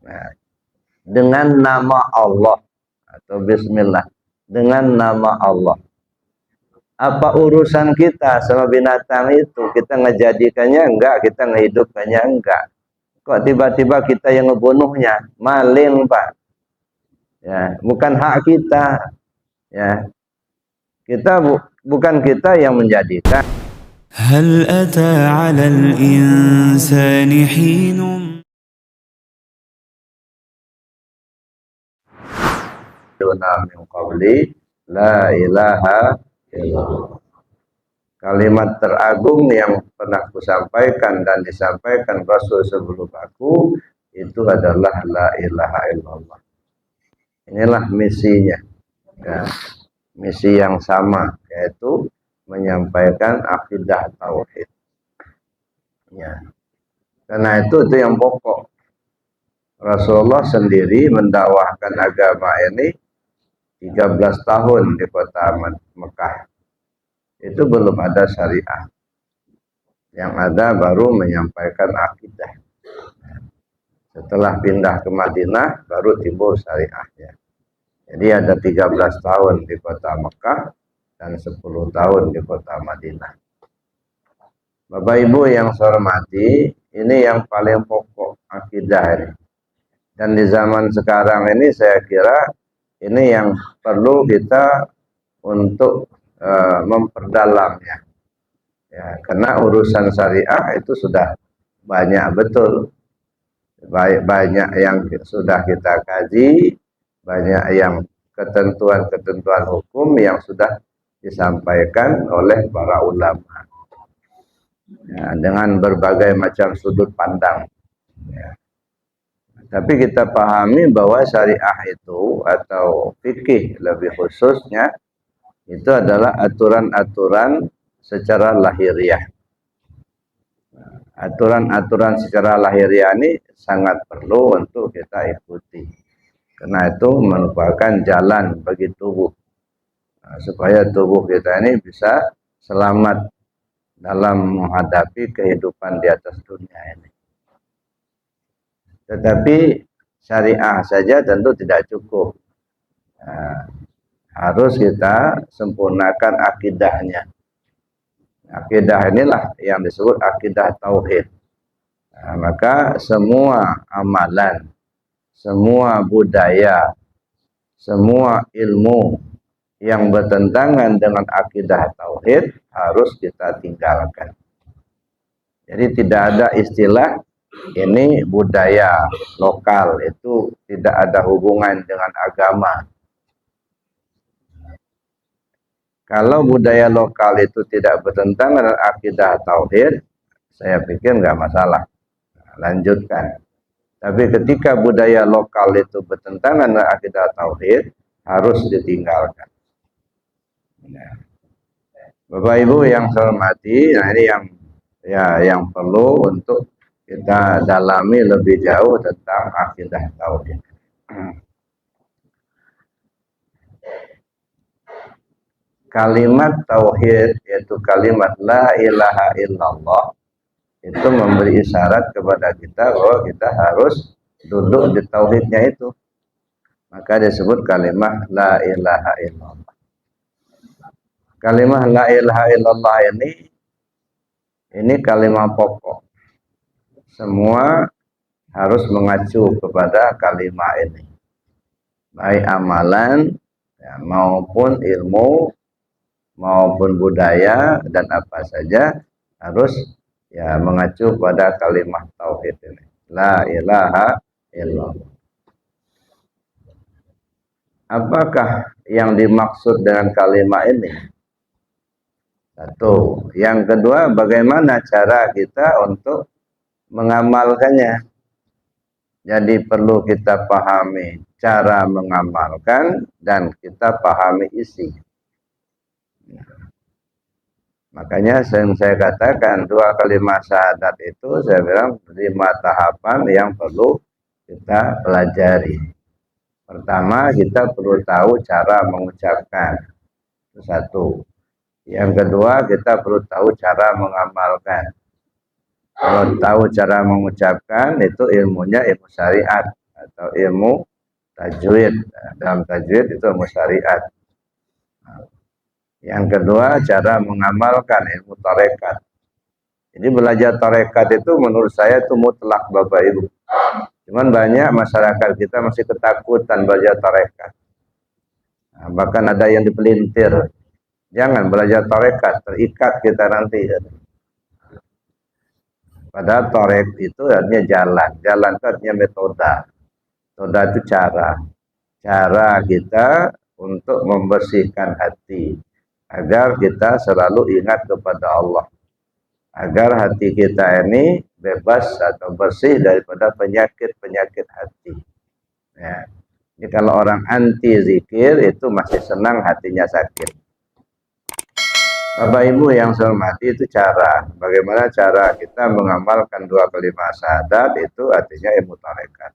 Nah, dengan nama Allah atau bismillah, dengan nama Allah. Apa urusan kita sama binatang itu? Kita ngejadikannya enggak, kita ngehidupkannya enggak. Kok tiba-tiba kita yang ngebunuhnya? Maling, Pak. Ya, bukan hak kita. Ya. Bukan kita yang menjadikan. هل أتى على الإنسان حين Min qabli la ilaha illallah. Kalimat teragung yang pernah kusampaikan dan disampaikan Rasul sebelum aku itu adalah la ilaha illallah. Inilah misinya. Ya. Misi yang sama, yaitu menyampaikan akidah tauhid. Ya. Karena itu yang pokok. Rasulullah sendiri mendakwahkan agama ini 13 tahun di kota Mekah. Itu belum ada syariah. Yang ada baru menyampaikan akidah. Setelah pindah ke Madinah baru timbul syariahnya. Jadi ada 13 tahun di kota Mekah dan 10 tahun di kota Madinah. Bapak Ibu yang saya hormati, ini yang paling pokok akidah ini. Dan di zaman sekarang ini saya kira ini yang perlu kita untuk memperdalamnya. Ya, karena urusan syariah itu sudah banyak betul. Banyak yang sudah kita kaji, banyak yang ketentuan-ketentuan hukum yang sudah disampaikan oleh para ulama. Ya, dengan berbagai macam sudut pandang. Ya. Tapi kita pahami bahwa syariah itu atau fikih lebih khususnya itu adalah aturan-aturan secara lahiriah. Aturan-aturan secara lahiriah ini sangat perlu untuk kita ikuti. Karena itu merupakan jalan bagi tubuh. Nah, supaya tubuh kita ini bisa selamat dalam menghadapi kehidupan di atas dunia ini. Tetapi syariah saja tentu tidak cukup. Nah, harus kita sempurnakan akidahnya. Akidah inilah yang disebut akidah tauhid. Nah, maka semua amalan, semua budaya, semua ilmu yang bertentangan dengan akidah tauhid harus kita tinggalkan. Jadi tidak ada istilah ini budaya lokal, itu tidak ada hubungan dengan agama. Kalau budaya lokal itu tidak bertentangan dengan akidah tauhid, saya pikir nggak masalah. Lanjutkan. Tapi ketika budaya lokal itu bertentangan dengan akidah tauhid, harus ditinggalkan. Nah, Bapak Ibu yang saya hormati, nah ini yang perlu untuk kita dalami lebih jauh tentang akidah tauhid. Kalimat tauhid yaitu kalimat la ilaha illallah itu memberi isyarat kepada kita bahwa kita harus duduk di tauhidnya itu. Maka disebut kalimat la ilaha illallah. Kalimat la ilaha illallah ini kalimat pokok. Semua harus mengacu kepada kalimat ini. Baik amalan ya, maupun ilmu maupun budaya dan apa saja harus ya mengacu pada kalimat tauhid ini. La ilaha illallah. Apakah yang dimaksud dengan kalimat ini? Satu. Yang kedua, bagaimana cara kita untuk mengamalkannya? Jadi perlu kita pahami cara mengamalkan dan kita pahami isi. Makanya saya katakan dua kalimat syahadat itu saya bilang 5 tahapan yang perlu kita pelajari. Pertama, kita perlu tahu cara mengucapkan. Itu satu. Yang kedua, kita perlu tahu cara mengamalkan. Kalau tahu cara mengucapkan, itu ilmunya ilmu syariat atau ilmu tajwid. Dalam tajwid itu ilmu syariat. Yang kedua, cara mengamalkan ilmu tarekat. Jadi belajar tarekat itu menurut saya itu mutlak Bapak Ibu. Cuman banyak masyarakat kita masih ketakutan belajar tarekat. Nah, bahkan ada yang dipelintir. Jangan belajar tarekat, terikat kita nanti. Padahal torek itu artinya jalan. Jalan itu artinya metode. Metode itu cara. Cara kita untuk membersihkan hati. Agar kita selalu ingat kepada Allah. Agar hati kita ini bebas atau bersih daripada penyakit-penyakit hati. Ya. Jadi kalau orang anti zikir itu masih senang hatinya sakit. Bapak Ibu yang saya hormati, itu cara. Bagaimana cara kita mengamalkan dua kalimat syahadat itu artinya ilmu tarekat.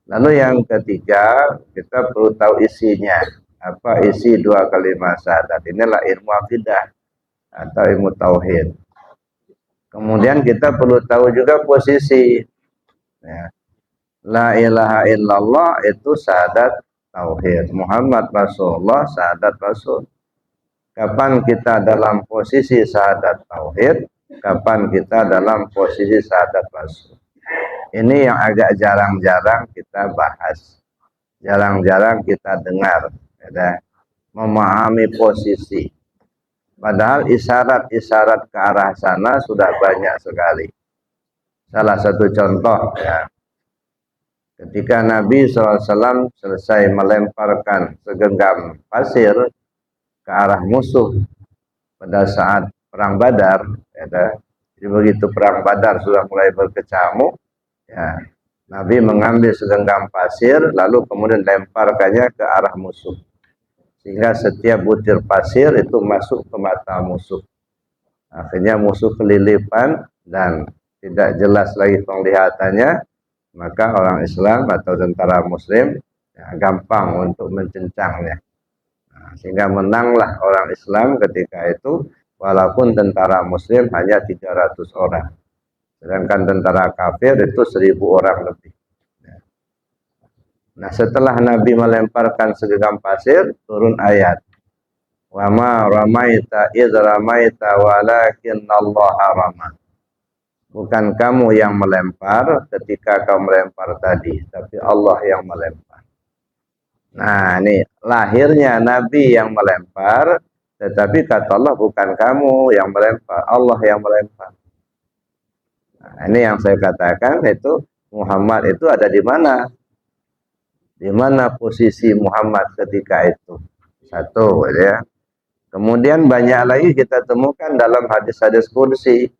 Lalu yang ketiga, kita perlu tahu isinya. Apa isi dua kalimat syahadat? Inilah ilmu akidah atau ilmu tauhid. Kemudian kita perlu tahu juga posisi. Ya. La ilaha illallah itu syahadat tauhid. Muhammad Rasulullah syahadat Rasul. Kapan kita dalam posisi syahadat tauhid, kapan kita dalam posisi syahadat Rasul. Ini yang agak jarang-jarang kita bahas. Jarang-jarang kita dengar. Ya. Memahami posisi. Padahal isyarat-isyarat ke arah sana sudah banyak sekali. Salah satu contoh, ya, ketika Nabi SAW selesai melemparkan segenggam pasir ke arah musuh pada saat perang Badar, ya, jadi begitu perang Badar sudah mulai berkecamuk, ya, Nabi mengambil segenggam pasir lalu kemudian lemparkannya ke arah musuh. Sehingga setiap butir pasir itu masuk ke mata musuh. Akhirnya musuh kelilipan dan tidak jelas lagi penglihatannya. Maka orang Islam atau tentara Muslim ya, gampang untuk mencencangnya. Nah, sehingga menanglah orang Islam ketika itu. Walaupun tentara Muslim hanya 300 orang. Sedangkan tentara kafir itu 1000 orang lebih. Nah, setelah Nabi melemparkan segenggam pasir, turun ayat. Wa ma ramaita idz ramaita walakinallaha rama. Bukan kamu yang melempar ketika kamu melempar tadi, tapi Allah yang melempar. Nah, ini lahirnya Nabi yang melempar, tetapi kata Allah bukan kamu yang melempar, Allah yang melempar. Nah, ini yang saya katakan itu Muhammad itu ada di mana? Di mana posisi Muhammad ketika itu? Satu, ya. Kemudian banyak lagi kita temukan dalam hadis-hadis qudsi.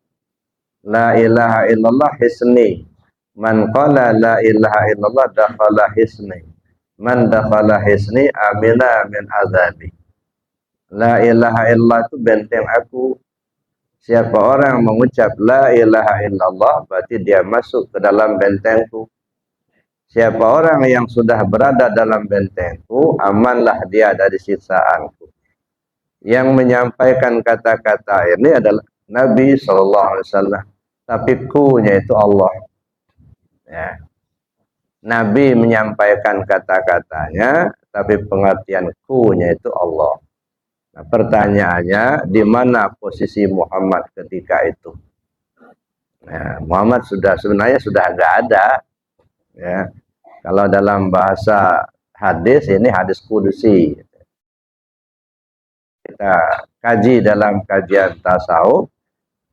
La ilaha illallah hisni. Man qala la ilaha illallah dakhala hisni. Man dakhala hisni amina min azabi. La ilaha illallah itu benteng aku. Siapa orang mengucap la ilaha illallah berarti dia masuk ke dalam bentengku. Siapa orang yang sudah berada dalam bentengku, amanlah dia dari siksaanku. Yang menyampaikan kata-kata ini adalah Nabi SAW. Tapi ku-nya itu Allah. Ya. Nabi menyampaikan kata-katanya, tapi pengertian ku-nya itu Allah. Nah, pertanyaannya, di mana posisi Muhammad ketika itu? Nah, Muhammad sebenarnya sudah nggak ada. Ya, kalau dalam bahasa hadis ini hadis qudsi. Kita kaji dalam kajian tasawuf,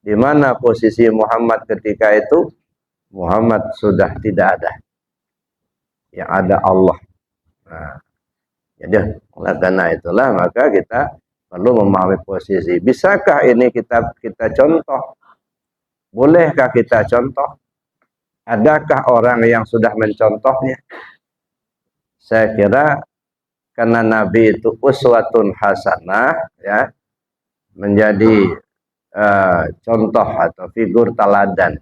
di mana posisi Muhammad ketika itu? Muhammad sudah tidak ada. Yang ada Allah. Nah, jadi karena itulah maka kita perlu memahami posisi. Bisakah ini kita contoh? Bolehkah kita contoh? Adakah orang yang sudah mencontohnya? Saya kira karena Nabi itu uswatun hasanah, ya, menjadi contoh atau figur teladan.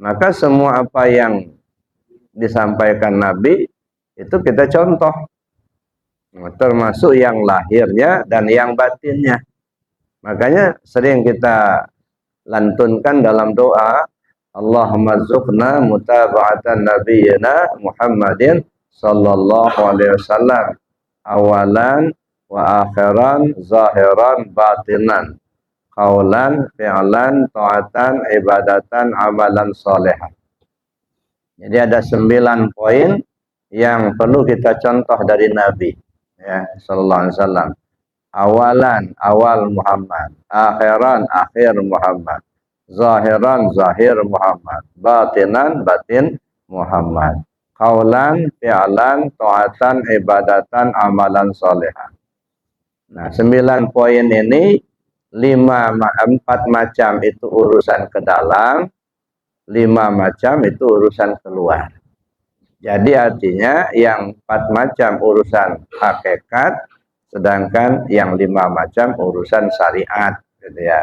Maka semua apa yang disampaikan Nabi itu kita contoh, termasuk yang lahirnya dan yang batinnya. Makanya sering kita lantunkan dalam doa, Allahumma rzuqna mutaba'atan nabiyyina Muhammadin sallallahu alaihi wasallam awalan wa akhiran zahiran batinan qaulan fi'lan ta'atan ibadatan amalan salihah. Jadi ada 9 poin yang perlu kita contoh dari Nabi ya sallallahu alaihi wasallam. Awalan awal Muhammad, akhiran akhir Muhammad, zahiran zahir Muhammad, batinan batin Muhammad, qaulan fi'lan ta'atan ibadatan amalan salihah. Nah, 9 poin ini 4 macam itu urusan ke dalam, 5 macam itu urusan keluar. Jadi artinya yang 4 macam urusan hakikat, sedangkan yang 5 macam urusan syariat, gitu ya.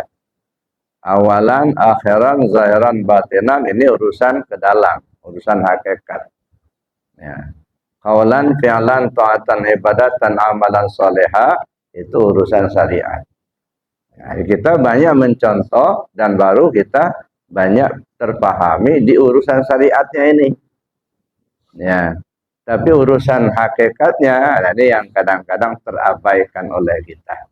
Awalan, akhiran, zahiran, batinan ini urusan ke dalam, urusan hakikat. Ya. Qaulan, fi'lan, ta'atan, ibadatan, amalan salihah itu urusan syariat. Nah, kita banyak mencontoh dan baru kita banyak terpahami di urusan syariatnya ini. Ya. Tapi urusan hakikatnya ini yang kadang-kadang terabaikan oleh kita.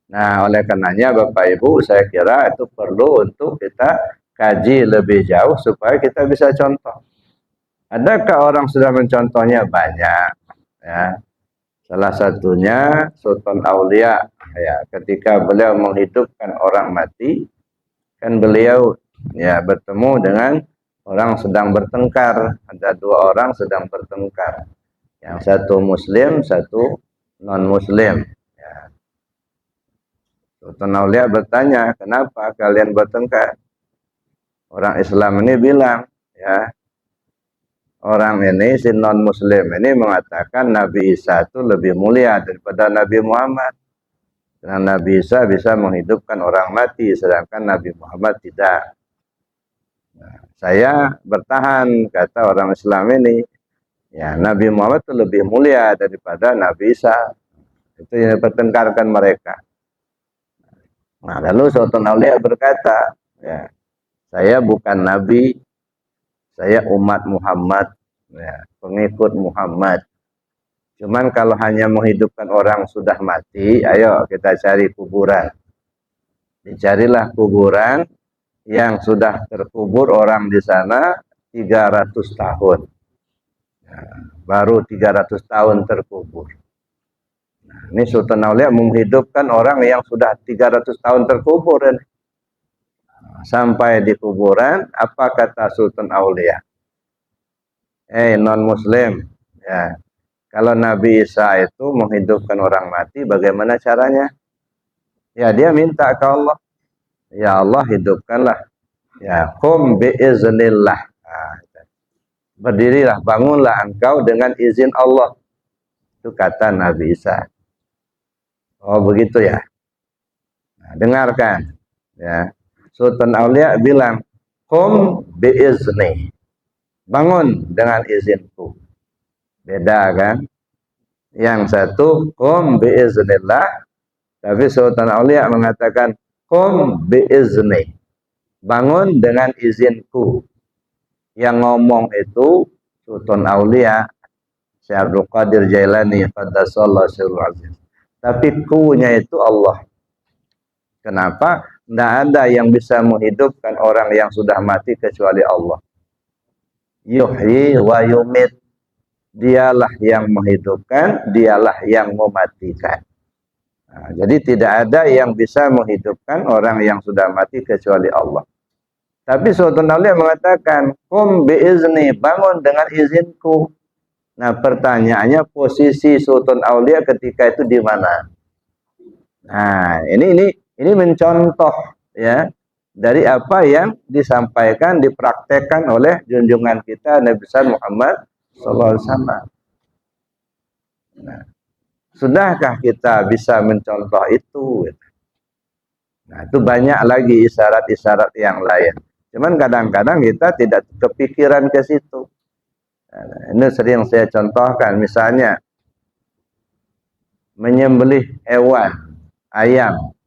Nah, oleh karenanya Bapak Ibu, saya kira itu perlu untuk kita kaji lebih jauh supaya kita bisa contoh. Adakah orang sudah mencontohnya? Banyak. Ya. Salah satunya Sultan Aulia. Ya, ketika beliau menghidupkan orang mati, kan beliau ya bertemu dengan orang sedang bertengkar. Ada 2 orang sedang bertengkar. Yang satu Muslim, satu non-Muslim. Ya. Sultan Aulia bertanya, kenapa kalian bertengkar? Orang Islam ini bilang, ya, orang ini si non-Muslim ini mengatakan Nabi Isa itu lebih mulia daripada Nabi Muhammad. Karena Nabi Isa bisa menghidupkan orang mati, sedangkan Nabi Muhammad tidak. Nah, saya bertahan, kata orang Islam ini, ya Nabi Muhammad itu lebih mulia daripada Nabi Isa. Itu yang dipertengkarkan mereka. Nah, lalu Sultan Aulia berkata, ya, saya bukan Nabi, saya umat Muhammad, ya, pengikut Muhammad. Cuman kalau hanya menghidupkan orang sudah mati, ayo kita cari kuburan. Dicarilah kuburan yang sudah terkubur orang di sana 300 tahun. Nah, baru 300 tahun terkubur. Nah, ini Sultan Aulia menghidupkan orang yang sudah 300 tahun terkubur. Nah, sampai di kuburan, apa kata Sultan Aulia? Non-Muslim, ya. Kalau Nabi Isa itu menghidupkan orang mati, bagaimana caranya? Ya, dia minta ke Allah. Ya Allah, hidupkanlah. Ya, qum biiznillah. Nah, berdirilah, bangunlah engkau dengan izin Allah. Itu kata Nabi Isa. Oh, begitu ya. Nah, dengarkan. Ya. Sultan Aulia bilang, qum biizni. Bangun dengan izinku. Beda kan? Yang satu qum biiznillah, tapi Sultan Aulia mengatakan qum biizni. Bangun dengan izinku. Yang ngomong itu Sultan Aulia Syekh Abdul Qadir Jailani qaddasallahu sirruhu aziz. Tapi ku-nya itu Allah. Kenapa? Tidak ada yang bisa menghidupkan orang yang sudah mati kecuali Allah. Yuhyi wa yumit. Dialah yang menghidupkan, dialah yang mematikan. Nah, jadi tidak ada yang bisa menghidupkan orang yang sudah mati kecuali Allah. Tapi Sultan Aulia mengatakan, qum biizni, bangun dengan izinku. Nah, pertanyaannya posisi Sultan Aulia ketika itu di mana? Nah, ini mencontoh ya dari apa yang disampaikan, dipraktekkan oleh junjungan kita Nabi besar Muhammad sallallahu alaihi wasallam. Nah, sudahkah kita bisa mencontoh itu? Nah, itu banyak lagi isyarat-isyarat yang lain. Cuman kadang-kadang kita tidak kepikiran ke situ. Nah, ini sering saya contohkan, misalnya menyembelih hewan, ayam.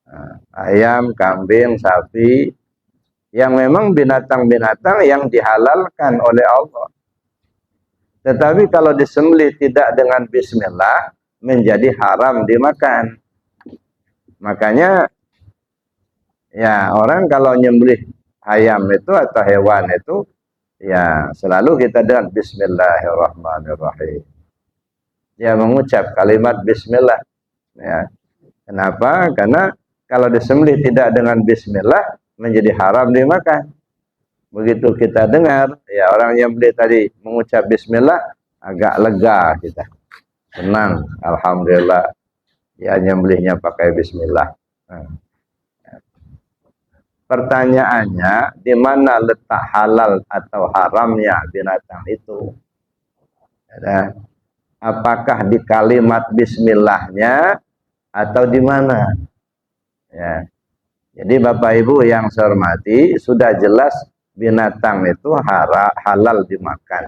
Nah, ayam, kambing, sapi yang memang binatang-binatang yang dihalalkan oleh Allah. Tetapi kalau disembelih tidak dengan bismillah, menjadi haram dimakan. Makanya ya orang kalau nyembelih ayam itu atau hewan itu ya selalu kita dengan bismillahirrahmanirrahim. Dia mengucap kalimat bismillah. Ya. Kenapa? Karena kalau disembelih tidak dengan bismillah menjadi haram dimakan. Begitu kita dengar, ya orang yang beli tadi mengucap bismillah, agak lega kita. Senang, alhamdulillah. Ya nyembelihnya pakai bismillah. Nah. Pertanyaannya, di mana letak halal atau haramnya binatang itu? Ya. Apakah di kalimat bismillahnya atau di mana? Ya. Jadi Bapak Ibu yang saya hormati, sudah jelas binatang itu halal dimakan.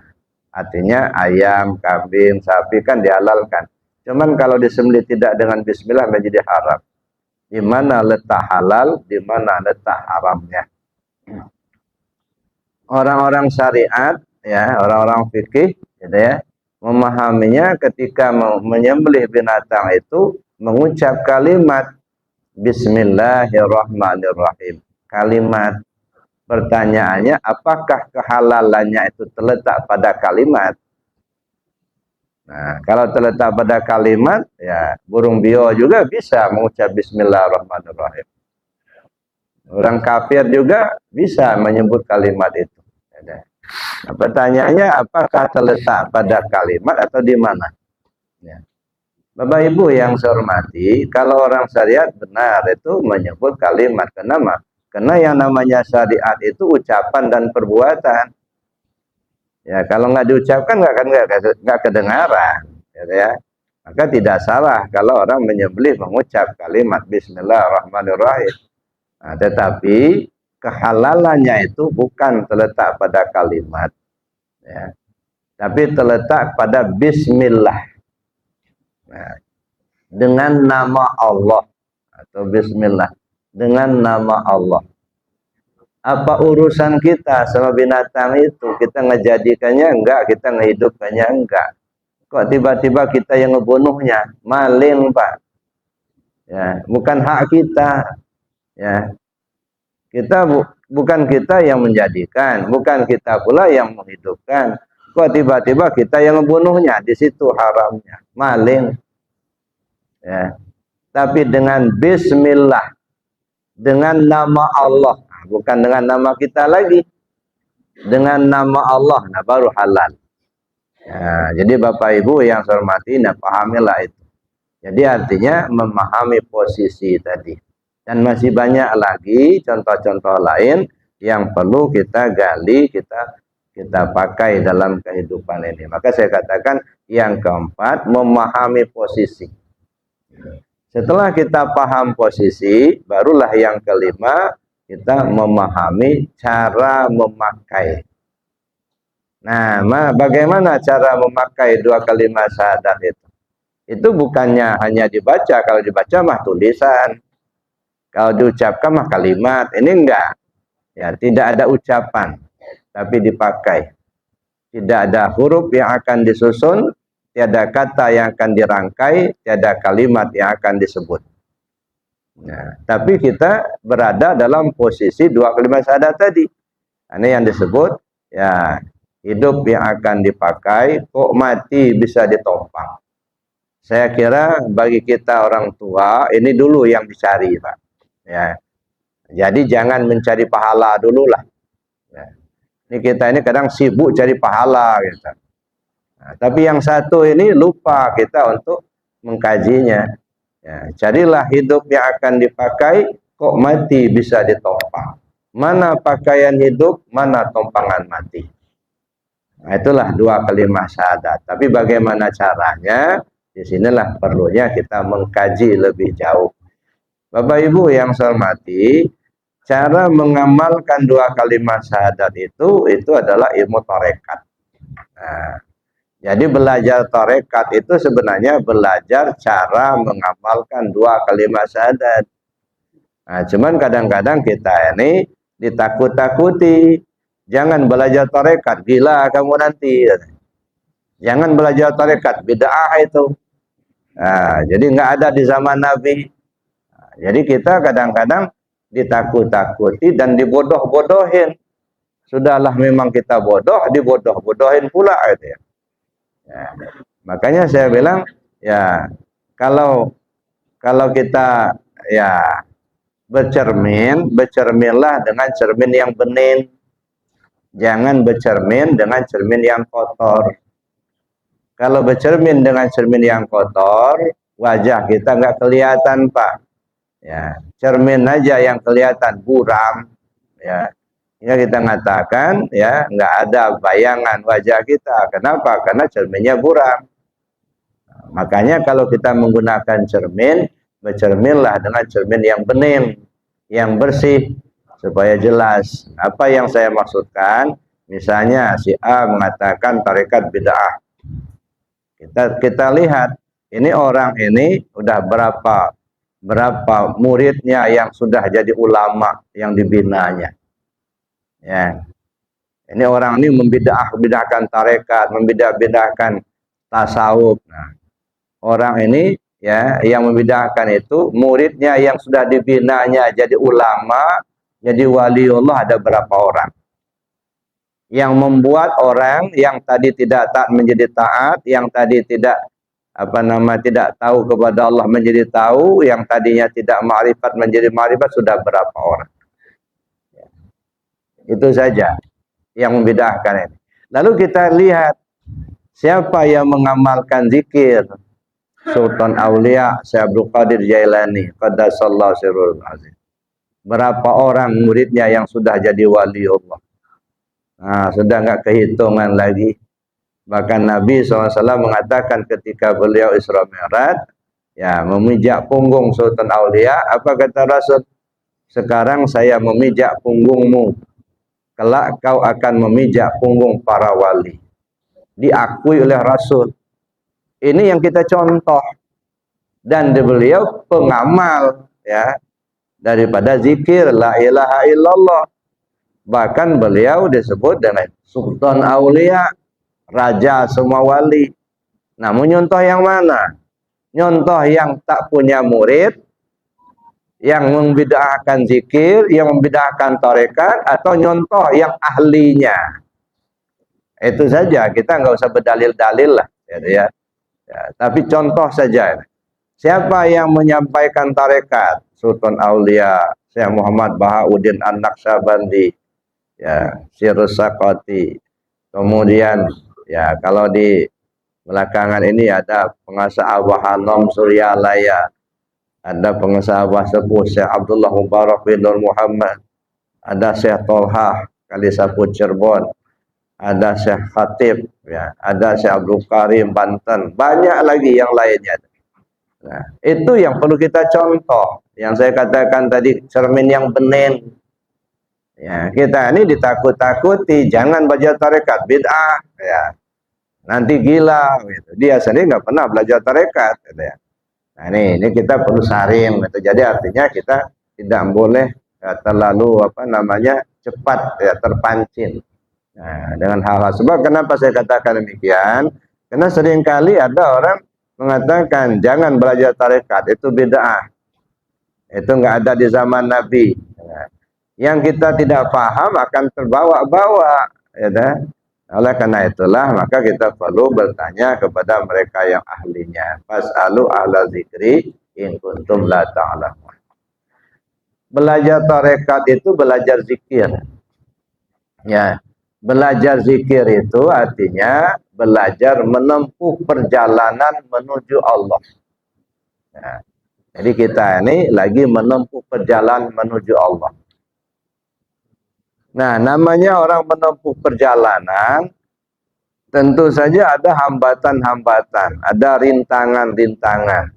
Artinya ayam, kambing, sapi kan dihalalkan. Cuman kalau disembelih tidak dengan bismillah menjadi haram. Di mana letak halal, di mana letak haramnya. Orang-orang syariat, ya, orang-orang fikih, gitu ya, memahaminya ketika menyembelih binatang itu mengucap kalimat Bismillahirrahmanirrahim. Kalimat. Pertanyaannya, apakah kehalalannya itu terletak pada kalimat? Nah, kalau terletak pada kalimat, ya burung beo juga bisa mengucap Bismillahirrahmanirrahim. Orang kafir juga bisa menyebut kalimat itu. Nah, pertanyaannya, apakah terletak pada kalimat atau di mana? Ya. Bapak Ibu yang saya hormati, kalau orang syariat benar itu menyebut kalimat. Kenapa? Karena yang namanya syariat itu ucapan dan perbuatan. Ya, kalau nggak diucapkan nggak kedengaran, gitu ya. Maka tidak salah kalau orang menyembelih mengucap kalimat Bismillahirrahmanirrahim. Nah, tetapi kehalalannya itu bukan terletak pada kalimat, ya, tapi terletak pada Bismillah. Nah, dengan nama Allah atau Bismillah. Dengan nama Allah. Apa urusan kita sama binatang itu? Kita ngejadikannya enggak, kita ngehidupkannya enggak. Kok tiba-tiba kita yang ngebunuhnya? Maling, Pak. Ya, bukan hak kita. Ya. Bukan kita yang menjadikan, bukan kita pula yang menghidupkan. Kok tiba-tiba kita yang ngebunuhnya? Di situ haramnya. Maling. Ya. Tapi dengan Bismillah, dengan nama Allah, bukan dengan nama kita lagi, dengan nama Allah, nah baru halal. Ya, jadi Bapak Ibu yang saya hormati, nah pahamilah itu. Jadi artinya memahami posisi tadi. Dan masih banyak lagi contoh-contoh lain yang perlu kita gali, kita pakai dalam kehidupan ini. Maka saya katakan yang keempat, memahami posisi. Setelah kita paham posisi, barulah yang kelima, kita memahami cara memakai. Nah, bagaimana cara memakai dua kalimat syahadat itu? Itu bukannya hanya dibaca, kalau dibaca mah tulisan. Kalau diucapkan mah kalimat. Ini enggak. Ya, tidak ada ucapan, tapi dipakai. Tidak ada huruf yang akan disusun, tiada kata yang akan dirangkai, tiada kalimat yang akan disebut. Nah, tapi kita berada dalam posisi dua kalimat syahadat tadi. Ini yang disebut ya hidup yang akan dipakai, kok mati bisa ditompang. Saya kira bagi kita orang tua ini dulu yang dicari, Pak. Ya, jadi jangan mencari pahala dulu lah. Ya. Ini kita ini kadang sibuk cari pahala, gitu. Nah, tapi yang satu ini lupa kita untuk mengkajinya. Ya, carilah hidup yang akan dipakai, kok mati bisa ditompang. Mana pakaian hidup, mana tompangan mati. Nah, itulah dua kalimat syahadat. Tapi bagaimana caranya? Disinilah perlunya kita mengkaji lebih jauh. Bapak Ibu yang saya hormati, cara mengamalkan dua kalimat syahadat itu adalah ilmu tarekat. Nah, jadi belajar tarekat itu sebenarnya belajar cara mengamalkan dua kalimat syahadat. Nah, cuman kadang-kadang kita ini ditakut-takuti. Jangan belajar tarekat, gila kamu nanti. Jangan belajar tarekat, bid'ah itu. Nah, jadi nggak ada di zaman Nabi. Jadi kita kadang-kadang ditakut-takuti dan dibodoh-bodohin. Sudahlah memang kita bodoh, dibodoh-bodohin pula gitu ya. Ya. Makanya saya bilang ya kalau kita ya bercerminlah dengan cermin yang bening. Jangan bercermin dengan cermin yang kotor. Kalau bercermin dengan cermin yang kotor, wajah kita nggak kelihatan, Pak. Ya, cermin aja yang kelihatan buram. Ya, ya kita mengatakan ya nggak ada bayangan wajah kita. Kenapa? Karena cerminnya buram. Makanya kalau kita menggunakan cermin, bercerminlah dengan cermin yang bening, yang bersih, supaya jelas. Apa yang saya maksudkan? Misalnya si A mengatakan tarekat bid'ah. Kita lihat, ini orang ini udah berapa muridnya yang sudah jadi ulama yang dibinanya. Ya. Ini orang ini membid'ahkan tarekat, membid'ahkan tasawuf. Nah, orang ini ya yang membid'ahkan itu muridnya yang sudah dibinanya jadi ulama, jadi waliullah ada berapa orang? Yang membuat orang yang tadi tidak taat menjadi taat, yang tadi tidak tidak tahu kepada Allah menjadi tahu, yang tadinya tidak ma'rifat menjadi ma'rifat, sudah berapa orang? Itu saja yang membid'ahkan ini. Lalu kita lihat siapa yang mengamalkan zikir. Sultan Aulia Syekh Abdul Qadir Jailani qaddasallahu sirrul azim. Berapa orang muridnya yang sudah jadi waliullah? Nah, sudah enggak kehitungan lagi. Bahkan Nabi SAW mengatakan ketika beliau Isra Mi'raj, ya memijak punggung Sultan Aulia, apa kata Rasul? Sekarang saya memijak punggungmu, kelak kau akan memijak punggung para wali. Diakui oleh Rasul. Ini yang kita contoh. Dan beliau pengamal ya daripada zikir la ilaha illallah. Bahkan beliau disebut dengan Sultan Aulia, raja semua wali. Namun nyontoh yang mana? Nyontoh yang tak punya murid, yang membid'ahkan zikir, yang membid'ahkan tarekat, atau nyontoh yang ahlinya. Itu saja, kita nggak usah berdalil-dalil lah, gitu ya. Ya, tapi contoh saja. Siapa yang menyampaikan tarekat? Sultan Aulia, Syekh Muhammad Bahauddin An-Naqsyabandi, ya, Sirrus Saqati. Kemudian ya kalau di belakangan ini ada pengasah Abah Hanom Suryalaya, ada pengasah Abah Sepuh Syekh Abdullah Mubarak bin Nur Muhammad, ada Syekh Tolhah Kalisaput Cirebon, ada Syekh Khatib, ya, ada Syekh Abdul Karim Banten, banyak lagi yang lainnya. Nah, itu yang perlu kita contoh. Yang saya katakan tadi, cermin yang bening. Ya, kita ini ditakut-takuti, jangan belajar tarekat, bid'ah, ya. Nanti gila, gitu. Dia sendiri nggak pernah belajar tarekat, gitu ya. Nah, ini kita perlu saring, gitu. Jadi artinya kita tidak boleh ya, terlalu cepat ya terpancing. Nah, dengan hal-hal sebab kenapa saya katakan demikian? Karena seringkali ada orang mengatakan jangan belajar tarekat, itu bid'ah. Itu enggak ada di zaman Nabi. Nah, yang kita tidak paham akan terbawa-bawa, ya dah. Oleh karena itulah maka kita perlu bertanya kepada mereka yang ahlinya. Fas'alu ahla zikri in kuntum la ta'lamun. Belajar tarekat itu belajar zikir. Ya. Belajar zikir itu artinya belajar menempuh perjalanan menuju Allah. Nah, jadi kita ini lagi menempuh perjalanan menuju Allah. Nah, namanya orang menempuh perjalanan, tentu saja ada hambatan-hambatan, ada rintangan-rintangan.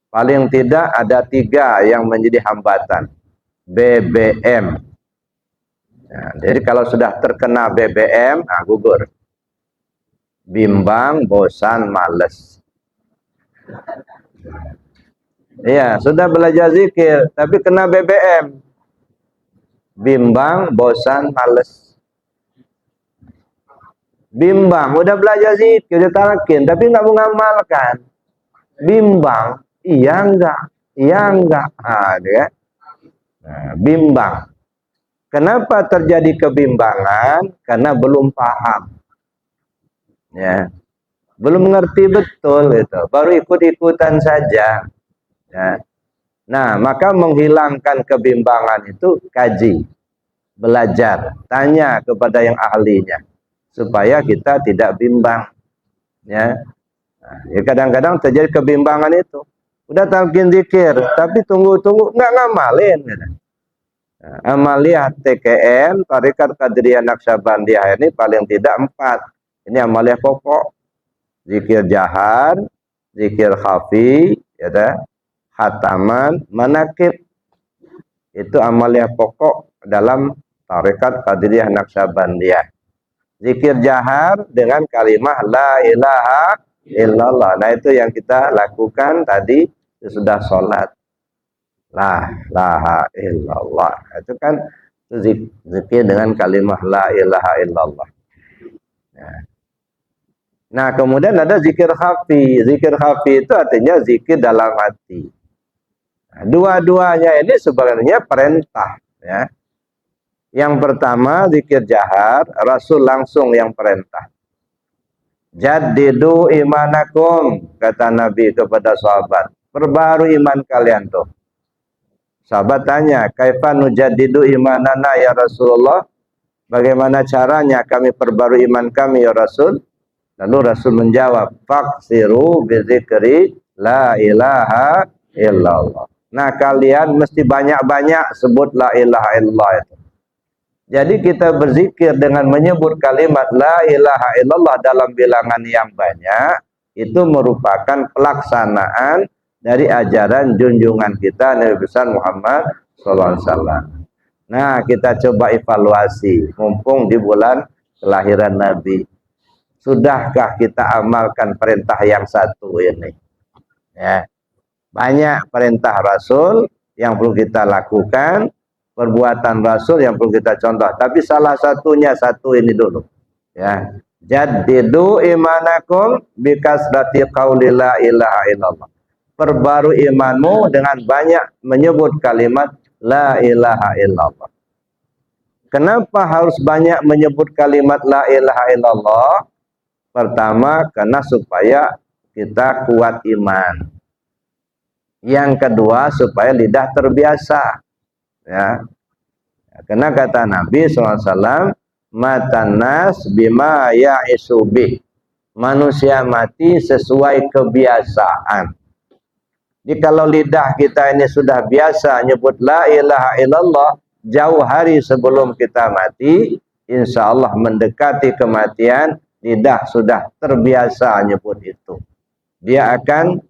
Paling tidak ada 3 yang menjadi hambatan. BBM. Nah, jadi kalau sudah terkena BBM, gugur. Bimbang, bosan, males. Iya, sudah belajar zikir, tapi kena BBM. bimbang, bosan, males. Bimbang, udah belajar zikir, udah talaqin, tapi nggak mengamalkan. Bimbang, iya enggak. Dia. Nah, bimbang. Kenapa terjadi kebimbangan? Karena belum paham. Ya. Belum mengerti betul itu. Baru ikut-ikutan saja. Ya. Nah, maka menghilangkan kebimbangan itu kaji, belajar, tanya kepada yang ahlinya supaya kita tidak bimbang. Ya. Nah, ya kadang-kadang terjadi kebimbangan itu. Udah talqin zikir, tapi tunggu-tunggu nggak ngamalin. Gitu. Nah, amaliyah TKN, Tarekat Qadiriyah Naqsyabandiyah ini paling tidak 4. Ini amaliyah pokok. Zikir jahar, zikir khafi, ya dah, khataman, manakib. Itu amaliyah pokok dalam Tarekat Qadiriyah Naqsyabandiyah. Zikir jahar dengan kalimah la ilaha illallah. Nah, itu yang kita lakukan tadi sudah sholat. La ilaha illallah. Itu kan zikir dengan kalimah la ilaha illallah. Nah, kemudian ada zikir khafi. Zikir khafi itu artinya zikir dalam hati. Nah, dua-duanya ini sebenarnya perintah. Ya. Yang pertama zikir jahar, Rasul langsung yang perintah. Jaddidu imanakum, kata Nabi kepada sahabat. Perbarui iman kalian tuh. Sahabat tanya, kaifa nujaddidu imanana ya Rasulullah? Bagaimana caranya kami perbarui iman kami ya Rasul? Lalu Rasul menjawab, faksiru bizikri la ilaha illallah. Nah, kalian mesti banyak-banyak sebut la ilaha illallah itu. Jadi kita berzikir dengan menyebut kalimat la ilaha illallah dalam bilangan yang banyak, itu merupakan pelaksanaan dari ajaran junjungan kita Nabi besar Muhammad SAW. Nah, kita coba evaluasi, mumpung di bulan kelahiran Nabi. Sudahkah kita amalkan perintah yang satu ini? Ya. Banyak perintah Rasul yang perlu kita lakukan, perbuatan Rasul yang perlu kita contoh. Tapi salah satunya satu ini dulu. Ya. Jaddidu imanakum bikasrati qauli la ilaha illallah. Perbarui imanmu dengan banyak menyebut kalimat la ilaha illallah. Kenapa harus banyak menyebut kalimat la ilaha illallah? Pertama, karena supaya kita kuat iman. Yang kedua, supaya lidah terbiasa. Ya. Karena kata Nabi SAW, matanas bima ya'isubih. Manusia mati sesuai kebiasaan. Jadi kalau lidah kita ini sudah biasa nyebut la ilaha illallah, jauh hari sebelum kita mati, insya Allah mendekati kematian, lidah sudah terbiasa nyebut itu. Dia akan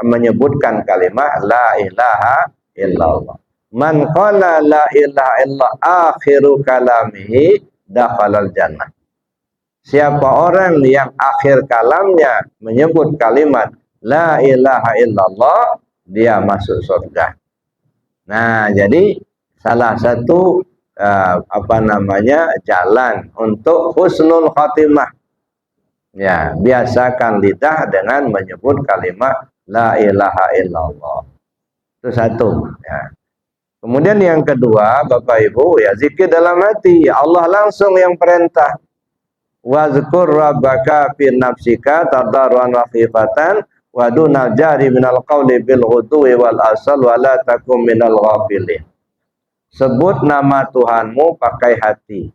menyebutkan kalimat la ilaha illallah. Man qala la ilaha illallah akhiru kalamihi dakhalal jannah. Siapa orang yang akhir kalamnya menyebut kalimat la ilaha illallah, dia masuk surga. Nah, jadi salah satu jalan untuk husnul khatimah. Ya, biasakan lidah dengan menyebut kalimat la ilaha illallah. Itu satu, ya. Kemudian yang kedua, Bapak Ibu, ya zikir dalam hati. Ya Allah langsung yang perintah. Wazkur rabbaka fi nafsika tadarruan wa khifatan wa dunal jari minal qawli bil ghudwi wal asal wa la takum minal ghafilin. Sebut nama Tuhanmu pakai hati.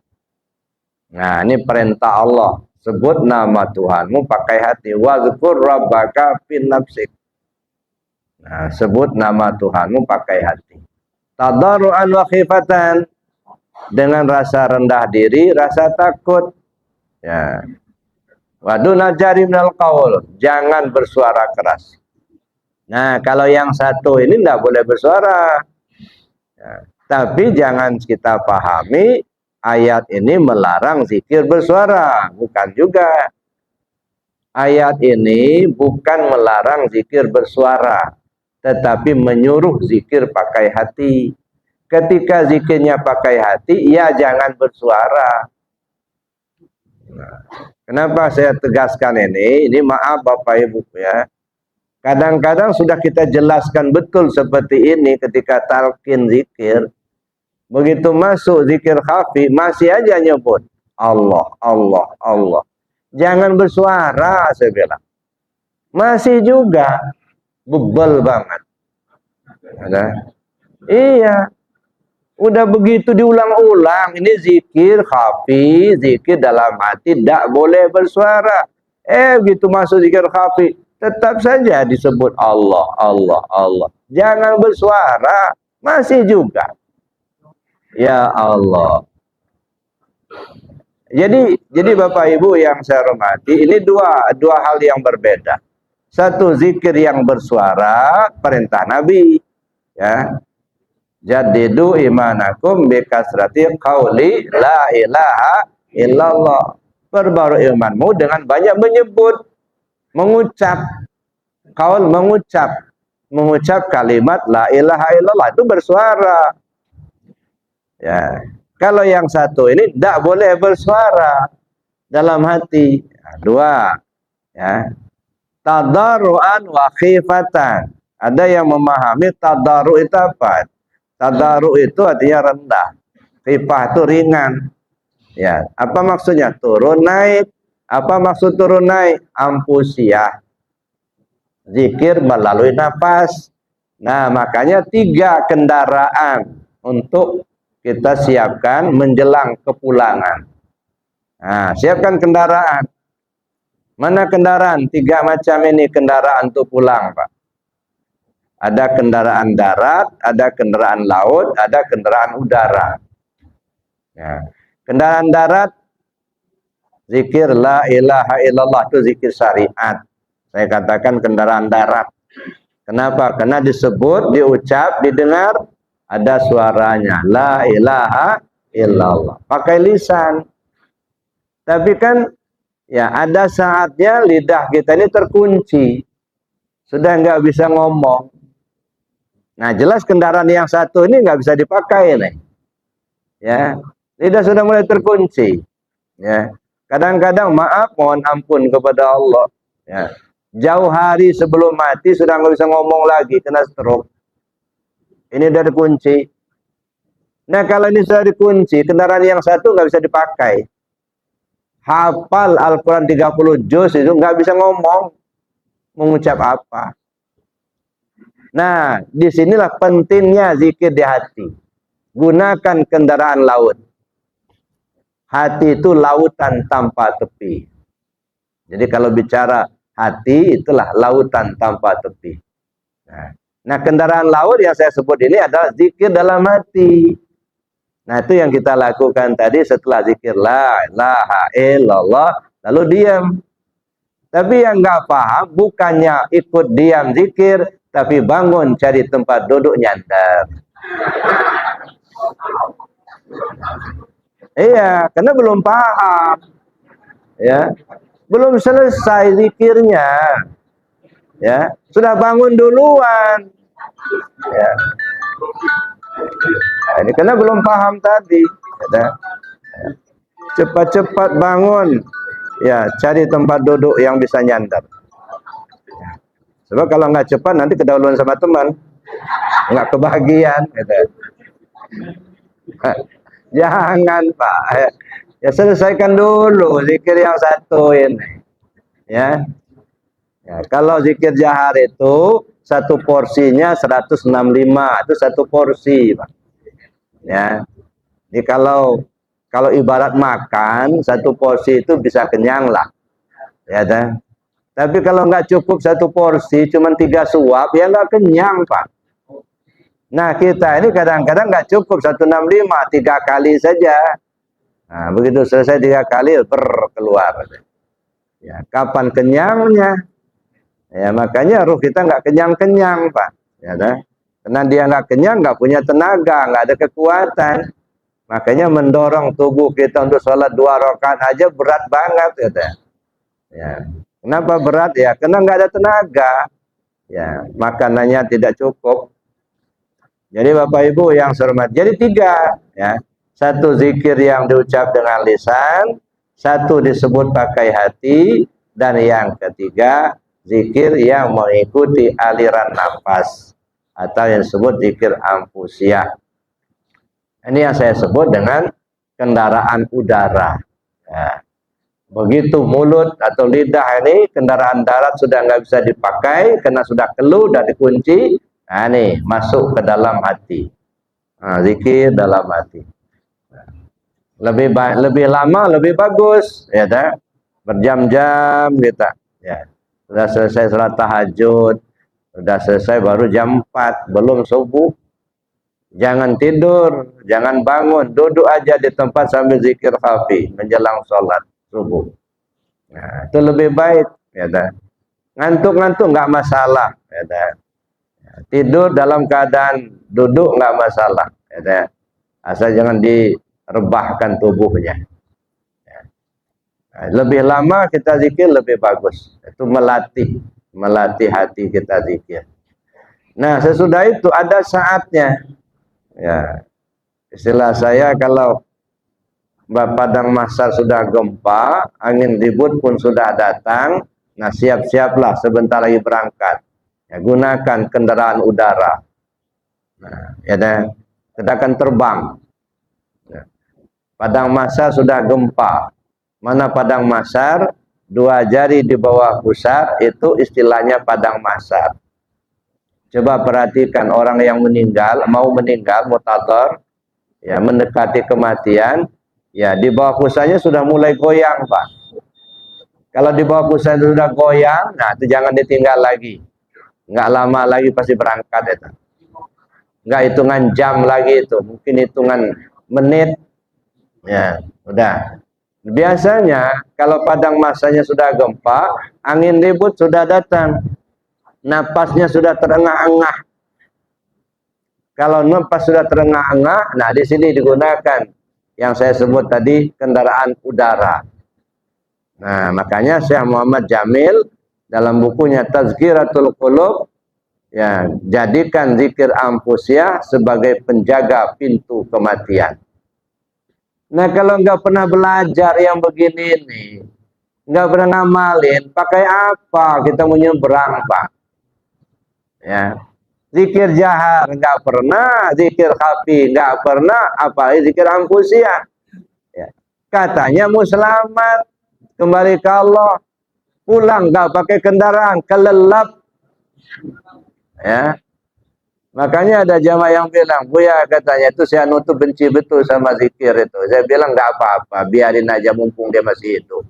Nah, ini perintah Allah. Sebut nama Tuhanmu pakai hati. Wazkur rabbaka fi nafsik. Nah, sebut nama Tuhanmu pakai hati. Tadarruan wa khifatan, dengan rasa rendah diri, rasa takut. Ya. Wa dunal jari minal qaul, jangan bersuara keras. Nah, kalau yang satu ini tidak boleh bersuara. Ya. Tapi jangan kita pahami ayat ini melarang zikir bersuara. Bukan juga. Ayat ini bukan melarang zikir bersuara, tetapi menyuruh zikir pakai hati. ketika zikirnya pakai hati, ya jangan bersuara. Nah, kenapa saya tegaskan ini? Ini maaf Bapak Ibu ya. Kadang-kadang sudah kita jelaskan betul seperti ini ketika talqin zikir. Begitu masuk zikir khafi, masih aja nyebut Allah, Allah, Allah. Jangan bersuara, saya bilang. Masih juga bebel banget. Ada? Iya. Udah begitu diulang-ulang. Ini zikir khafi, zikir dalam hati, tidak boleh bersuara. Begitu masuk zikir khafi, tetap saja disebut Allah, Allah, Allah. Jangan bersuara, masih juga. Ya Allah. Jadi Bapak Ibu yang saya hormati, ini dua hal yang berbeda. Satu zikir yang bersuara, perintah Nabi, ya. Jadidu imanakum bikasrati qauli la ilaha illallah. Perbarui imanmu dengan banyak menyebut, mengucap, qaul mengucap kalimat la ilaha illallah, itu bersuara. Ya. Kalau yang satu ini tidak boleh bersuara dalam hati. Dua, ya. Tadarruan wa khifatan. Ada yang memahami tadarru itu apa? Tadarru itu artinya rendah. Khifah itu ringan. Ya, apa maksudnya? Turun naik. Apa maksud turun naik? Ampusiah. Zikir melalui nafas. Nah, makanya 3 kendaraan untuk kita siapkan menjelang kepulangan. Nah, siapkan kendaraan. Mana kendaraan? 3 macam ini kendaraan untuk pulang, Pak. Ada kendaraan darat, ada kendaraan laut, ada kendaraan udara. Ya. Kendaraan darat, zikir la ilaha illallah, itu zikir syariat. Saya katakan kendaraan darat. Kenapa? Karena disebut, diucap, didengar, ada suaranya. La ilaha illallah. Pakai lisan. Tapi kan, ya ada saatnya lidah kita ini terkunci. Sudah nggak bisa ngomong. Nah, jelas kendaraan yang satu ini nggak bisa dipakai nih. Ya, lidah sudah mulai terkunci. Ya, kadang-kadang maaf, mohon ampun kepada Allah. Ya, jauh hari sebelum mati sudah nggak bisa ngomong lagi, kena stroke. Ini udah dikunci. Nah, kalau ini sudah dikunci, kendaraan yang satu nggak bisa dipakai. Hafal Al-Quran 30 juz itu nggak bisa ngomong, mengucap apa. Nah, disinilah pentingnya zikir di hati. Gunakan kendaraan laut. Hati itu lautan tanpa tepi. Jadi kalau bicara hati, itulah lautan tanpa tepi. Nah, kendaraan laut yang saya sebut ini adalah zikir dalam hati. Nah, itu yang kita lakukan tadi setelah zikir la ilaha illallah, lalu diam. Tapi yang nggak paham, bukannya ikut diam zikir, tapi bangun cari tempat duduk nyandar. Iya, karena belum paham. Ya. Belum selesai zikirnya. Ya, sudah bangun duluan. Ya. Nah, ini karena belum paham tadi. Ya. Cepat-cepat bangun. Ya, cari tempat duduk yang bisa nyandar. Sebab kalau nggak cepat nanti kedahuluan sama teman, nggak kebahagiaan. Gitu. Jangan Pak, ya selesaikan dulu zikir yang satu ini. Ya, kalau zikir jahar itu satu porsinya 165, itu satu porsi Pak. Ya, jadi kalau ibarat makan satu porsi itu bisa kenyang lah. Ya, dah. Tapi kalau nggak cukup satu porsi, cuma 3 suap, ya nggak kenyang Pak. Nah, kita ini kadang-kadang nggak cukup 165, 3 kali saja. Nah, begitu selesai 3 kali, keluar. Ya, kapan kenyangnya? Ya, makanya ruh kita nggak kenyang-kenyang Pak. Ya, dah. Karena dia nggak kenyang, nggak punya tenaga, nggak ada kekuatan. Makanya mendorong tubuh kita untuk sholat 2 rakaat aja berat banget. Gitu. Ya. Kenapa berat? Ya, karena nggak ada tenaga. Ya, makanannya tidak cukup. Jadi Bapak Ibu yang saya hormati, jadi 3 ya. Satu zikir yang diucap dengan lisan, satu disebut pakai hati, dan yang ketiga zikir yang mengikuti aliran nafas atau yang disebut zikir anfusiah. Ini yang saya sebut dengan kendaraan udara. Ya. Begitu mulut atau lidah ini kendaraan darat sudah nggak bisa dipakai karena sudah keluh dan dikunci. Nah, ini masuk ke dalam hati. Nah, zikir dalam hati. Lebih lama lebih bagus, ya tak? Berjam-jam kita. Ya. Sudah selesai salat tahajud, sudah selesai baru jam 4, belum subuh. Jangan tidur, jangan bangun, duduk aja di tempat sambil zikir khafi menjelang sholat subuh. Nah, itu lebih baik, ya tak? Ngantuk-ngantuk nggak masalah, ya tak? Tidur dalam keadaan duduk nggak masalah, ya tak? Asal jangan direbahkan tubuhnya. Nah, lebih lama kita zikir lebih bagus. Itu melatih hati kita zikir. Nah, sesudah itu ada saatnya. Ya, istilah saya kalau padang mahsyar sudah gempa, angin ribut pun sudah datang, nah siap-siaplah sebentar lagi berangkat. Ya, gunakan kendaraan udara. Nah, ya dan kita akan terbang. Ya. Padang mahsyar sudah gempa. Mana padang mahsyar? 2 jari di bawah pusar, itu istilahnya padang mahsyar. Coba perhatikan orang yang mau meninggal, mutadhar, ya mendekati kematian, ya di bawah pusarnya sudah mulai goyang, Pak. Kalau di bawah pusar sudah goyang, nah itu jangan ditinggal lagi. Nggak lama lagi pasti berangkat itu. Nggak hitungan jam lagi itu, mungkin hitungan menit. Ya, udah. Biasanya kalau padang masanya sudah gempa, angin ribut sudah datang. Napasnya sudah terengah-engah. Kalau napas sudah terengah-engah, nah di sini digunakan yang saya sebut tadi kendaraan udara. Nah, makanya Syekh Muhammad Jamil dalam bukunya Tazkiratul Qulub, ya, jadikan zikir anfusiah sebagai penjaga pintu kematian. Nah, kalau nggak pernah belajar yang begini nih, nggak pernah ngamalin, pakai apa kita mau nyebrang, Pak? Ya, zikir jahar nggak pernah, zikir khafi nggak pernah, apalagi zikir anfusiah. Ya. Katanya mau selamat, kembali ke Allah, pulang nggak pakai kendaraan, kelelap. Ya, makanya ada jamaah yang bilang, Buya katanya itu saya nutup benci betul sama zikir itu. Saya bilang nggak apa-apa, biarin aja mumpung dia masih hidup.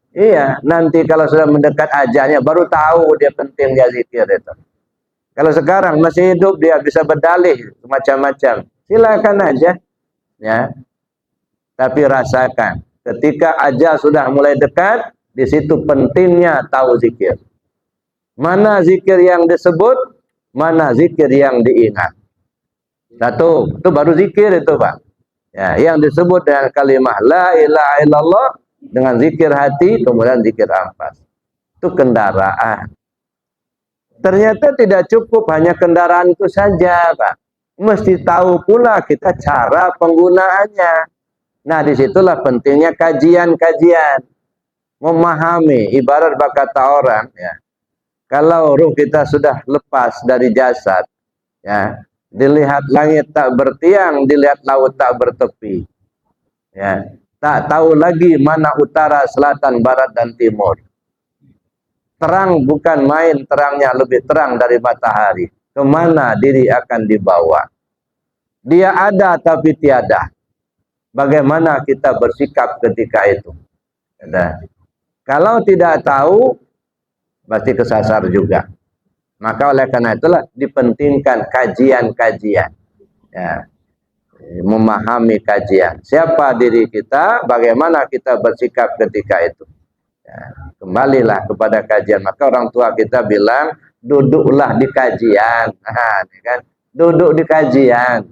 Iya, nanti kalau sudah mendekat ajalnya baru tahu dia pentingnya zikir itu. Kalau sekarang masih hidup dia bisa berdalih macam-macam. Silakan aja, ya. Tapi rasakan, ketika ajal sudah mulai dekat, di situ pentingnya tahu zikir. Mana zikir yang disebut, mana zikir yang diingat. Satu, itu baru zikir itu, Pak. Ya, yang disebut dengan kalimah la ilaha illallah dengan zikir hati, kemudian zikir anfas. Itu kendaraan. Ternyata tidak cukup hanya kendaraan itu saja, Pak. Mesti tahu pula kita cara penggunaannya. Nah, disitulah pentingnya kajian-kajian. Memahami, ibarat kata orang, ya. Kalau ruh kita sudah lepas dari jasad, ya, dilihat langit tak bertiang, dilihat laut tak bertepi. Ya, tak tahu lagi mana utara, selatan, barat, dan timur. Terang bukan main, terangnya lebih terang dari matahari. Kemana diri akan dibawa? Dia ada tapi tiada. Bagaimana kita bersikap ketika itu? Nah, kalau tidak tahu, pasti kesasar juga. Maka oleh karena itulah dipentingkan kajian-kajian. Ya. Memahami kajian. Siapa diri kita, bagaimana kita bersikap ketika itu. Ya, kembalilah kepada kajian. Maka orang tua kita bilang, duduklah di kajian. Nah, kan? Duduk di kajian.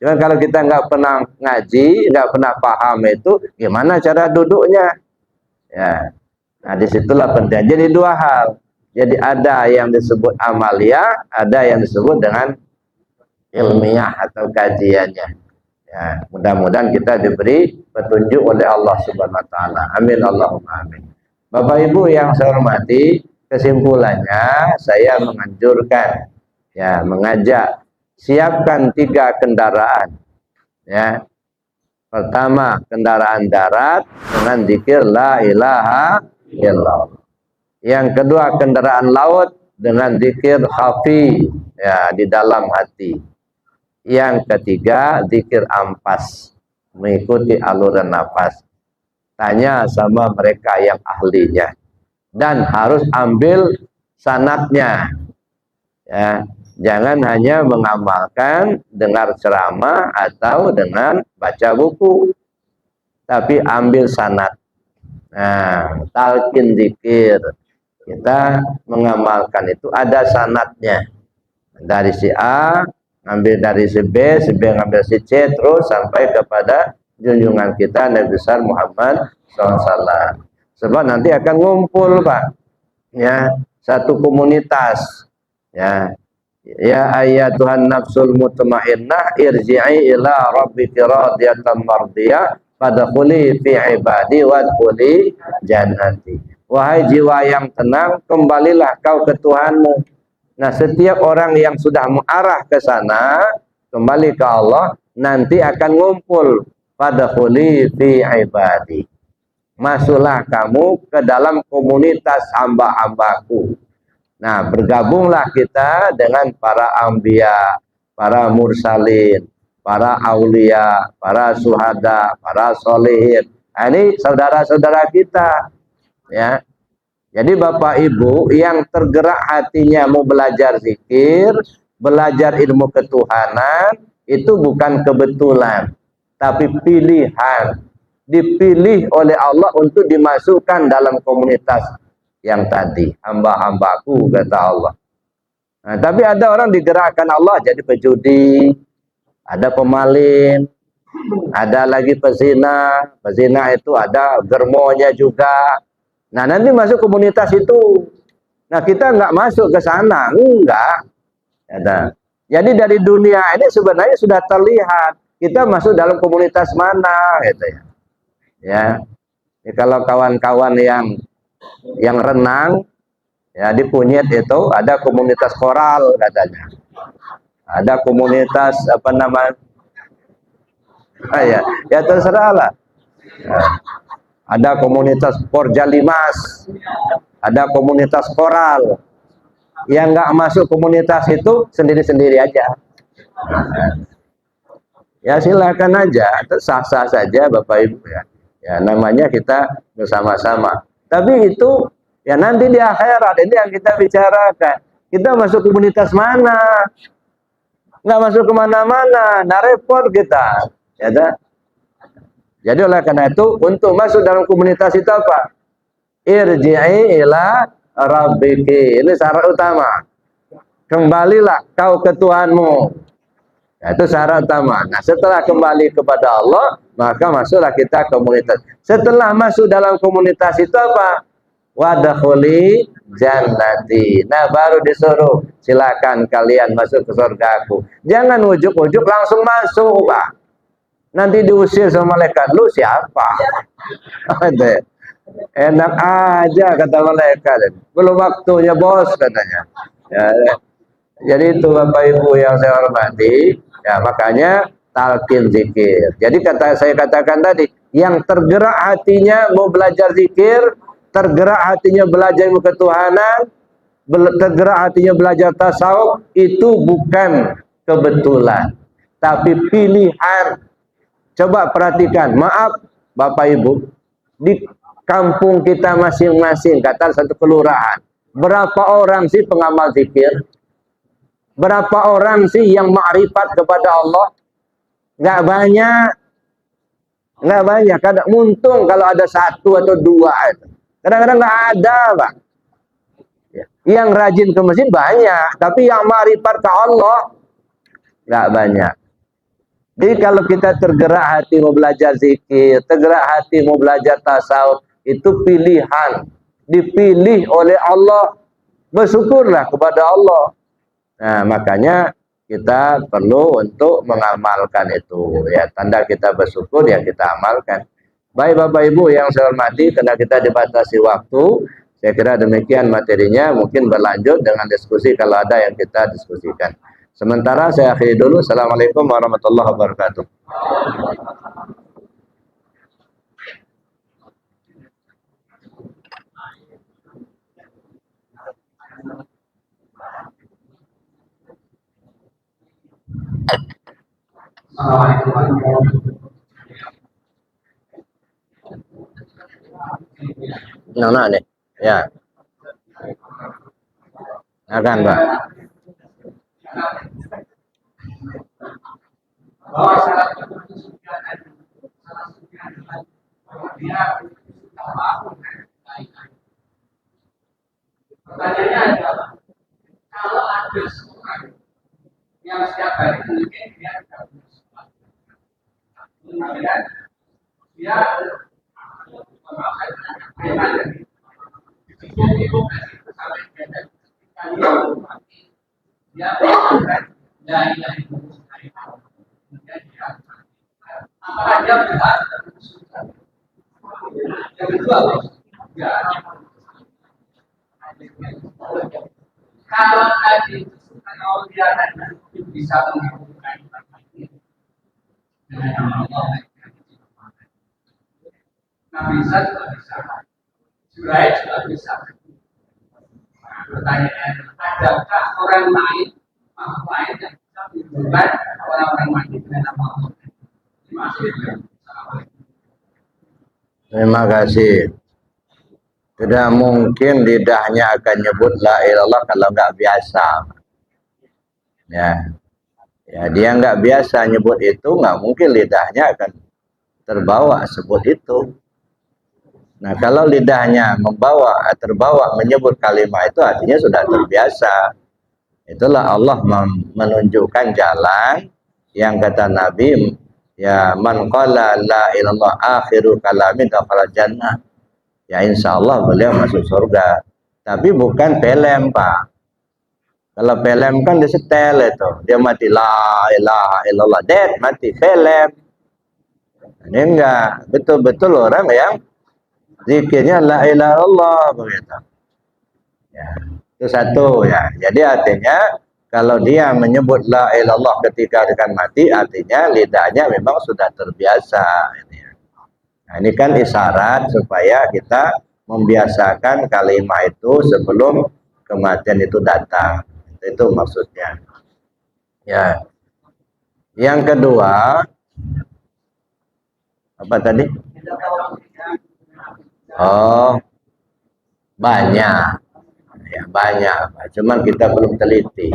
Cuma kalau kita nggak pernah ngaji, nggak pernah paham itu, gimana cara duduknya? Ya, nah disitulah penting. Jadi 2 hal. Jadi ada yang disebut amalia, ada yang disebut dengan ilmiah atau kajiannya. Ya, mudah-mudahan kita diberi petunjuk oleh Allah Subhanahu wa taala. Amin Allahumma amin. Bapak Ibu yang saya hormati, kesimpulannya saya menganjurkan, ya, mengajak siapkan 3 kendaraan. Ya. Pertama, kendaraan darat dengan zikir la ilaha illallah. Yang kedua, kendaraan laut dengan zikir khafi, ya, di dalam hati. Yang ketiga, zikir ampas, mengikuti aluran nafas. Tanya sama mereka yang ahlinya, dan harus ambil sanadnya. Ya, jangan hanya mengamalkan dengar ceramah atau dengan baca buku, tapi ambil sanad. Nah, talqin zikir, kita mengamalkan itu ada sanadnya. Dari si A, ngambil dari si B ngambil si C, terus sampai kepada junjungan kita Nabi besar Muhammad SAW. Sebab nanti akan ngumpul, Pak, ya, satu komunitas. Ya, ya ayyatuhan nafsul mutmainnah irji'i ila rabbiki radiyatan mardiyah fadkhuli fi ibadi wadkhuli jannati. Wahai jiwa yang tenang, kembalilah kau ke Tuhanmu. Nah, setiap orang yang sudah mengarah ke sana, kembali ke Allah, nanti akan ngumpul fadkhuli fi ibadi. Masuklah kamu ke dalam komunitas hamba-hambaku. Nah, bergabunglah kita dengan para anbiya, para mursalin, para aulia, para suhada, para solihin. Nah, ini saudara-saudara kita, ya. Jadi Bapak Ibu yang tergerak hatinya mau belajar zikir, belajar ilmu ketuhanan, itu bukan kebetulan, tapi pilihan. Dipilih oleh Allah untuk dimasukkan dalam komunitas yang tadi, hamba-hambaku, kata Allah. Nah, tapi ada orang digerakkan Allah jadi pejudi, ada pemalin, ada lagi pezina. Pezina itu ada germonya juga. Nah, nanti masuk komunitas itu. Nah, kita nggak masuk ke sana, enggak. Jadi dari dunia ini sebenarnya sudah terlihat kita masuk dalam komunitas mana, gitu ya. Ya, kalau kawan-kawan yang renang, ya, di Punyet itu ada komunitas koral katanya. Ada komunitas apa namanya? Ya terserah lah. Ada komunitas Porjalimas, ada komunitas koral. Yang nggak masuk komunitas itu sendiri-sendiri aja. Ya silakan aja, sah-sah saja Bapak Ibu, ya. Ya namanya kita bersama-sama. Tapi itu ya nanti di akhirat, ini yang kita bicarakan. Kita masuk komunitas mana? Nggak masuk kemana-mana, nah repot kita. Ya, jadi oleh karena itu untuk masuk dalam komunitas itu apa? Irji'i ila rabbiki. Ini syarat utama. Kembalilah kau ke Tuhanmu. Nah, itu syarat utama. Nah, setelah kembali kepada Allah, maka masuklah kita komunitas. Setelah masuk dalam komunitas itu apa? Wadkhuli jannati. Nah, baru disuruh silakan kalian masuk ke surgaku. Jangan ujuk-ujuk langsung masuk, Pak. Nanti diusir sama malaikat. Lu siapa? Enak aja kata malaikat. Belum waktunya, bos, katanya. Ya, jadi itu Bapak Ibu yang saya hormati. Ya, makanya talqin zikir. Jadi saya katakan tadi, yang tergerak hatinya mau belajar zikir, tergerak hatinya belajar ilmu ketuhanan, tergerak hatinya belajar tasawuf, itu bukan kebetulan, tapi pilihan. Coba perhatikan, maaf Bapak Ibu, di kampung kita masing-masing, kata satu kelurahan, berapa orang sih pengamal zikir? Berapa orang sih yang ma'rifat kepada Allah? Nggak banyak. Nggak banyak. Kadang untung kalau ada satu atau dua. Kadang-kadang nggak ada, Pak. Yang rajin ke masjid banyak, tapi yang ma'rifat ke Allah nggak banyak. Jadi kalau kita tergerak hati mau belajar zikir, tergerak hati mau belajar tasawuf, itu pilihan. Dipilih oleh Allah. Bersyukurlah kepada Allah. Nah, makanya kita perlu untuk mengamalkan itu. Ya, tanda kita bersyukur ya kita amalkan. Baik Bapak Ibu yang saya hormati, karena kita dibatasi waktu, saya kira demikian materinya, mungkin berlanjut dengan diskusi kalau ada yang kita diskusikan. Sementara saya akhiri dulu. Assalamualaikum warahmatullahi wabarakatuh. Assalamualaikum warahmatullahi wabarakatuh. Nah, nih, ya, akan Pak. Bahwa syarat kesucian dan syarat suci adalah bahwa dia sudah mampu kebaikan. Pertanyaannya adalah kalau ada seorang yang setiap hari mungkin dia tidak punya sholat, kemudian dia memakai preman dari itu sampai ketika dia mati dia mengatakan la ilaha illallah. Apakah dia benar? Yang kedua, ya. Kalau tadi kalau dia bisa melakukan dengan Allah, Nabi Isa juga bisa, Juraid juga bisa. Pertanyaannya, adakah orang lain, makhluk lain yang bisa menyembuhkan orang-orang mati dengan nama Allah? Terima kasih. Tidak mungkin lidahnya akan nyebut la ilallah kalau nggak biasa. Ya, ya dia nggak biasa nyebut itu, nggak mungkin lidahnya akan terbawa sebut itu. Nah, kalau lidahnya terbawa menyebut kalimat itu artinya sudah terbiasa. Itulah Allah menunjukkan jalan yang kata Nabi, ya man qala la ilallah akhiru kalamin dakhala jannah. Ya insya Allah beliau masuk surga. Tapi bukan film Pak. Kalau film kan disetel itu, dia mati la ilaha illallah, dead mati film. Ini enggak, betul-betul orang yang zikirnya la ilaha illallah begitu. Ya, itu satu ya. Jadi artinya kalau dia menyebut la ilaha illallah ketika akan mati, artinya lidahnya memang sudah terbiasa. Nah, ini kan isyarat supaya kita membiasakan kalimat itu sebelum kematian itu datang. Itu maksudnya. Ya. Yang kedua, apa tadi? Oh, banyak. Ya, banyak. Cuman kita belum teliti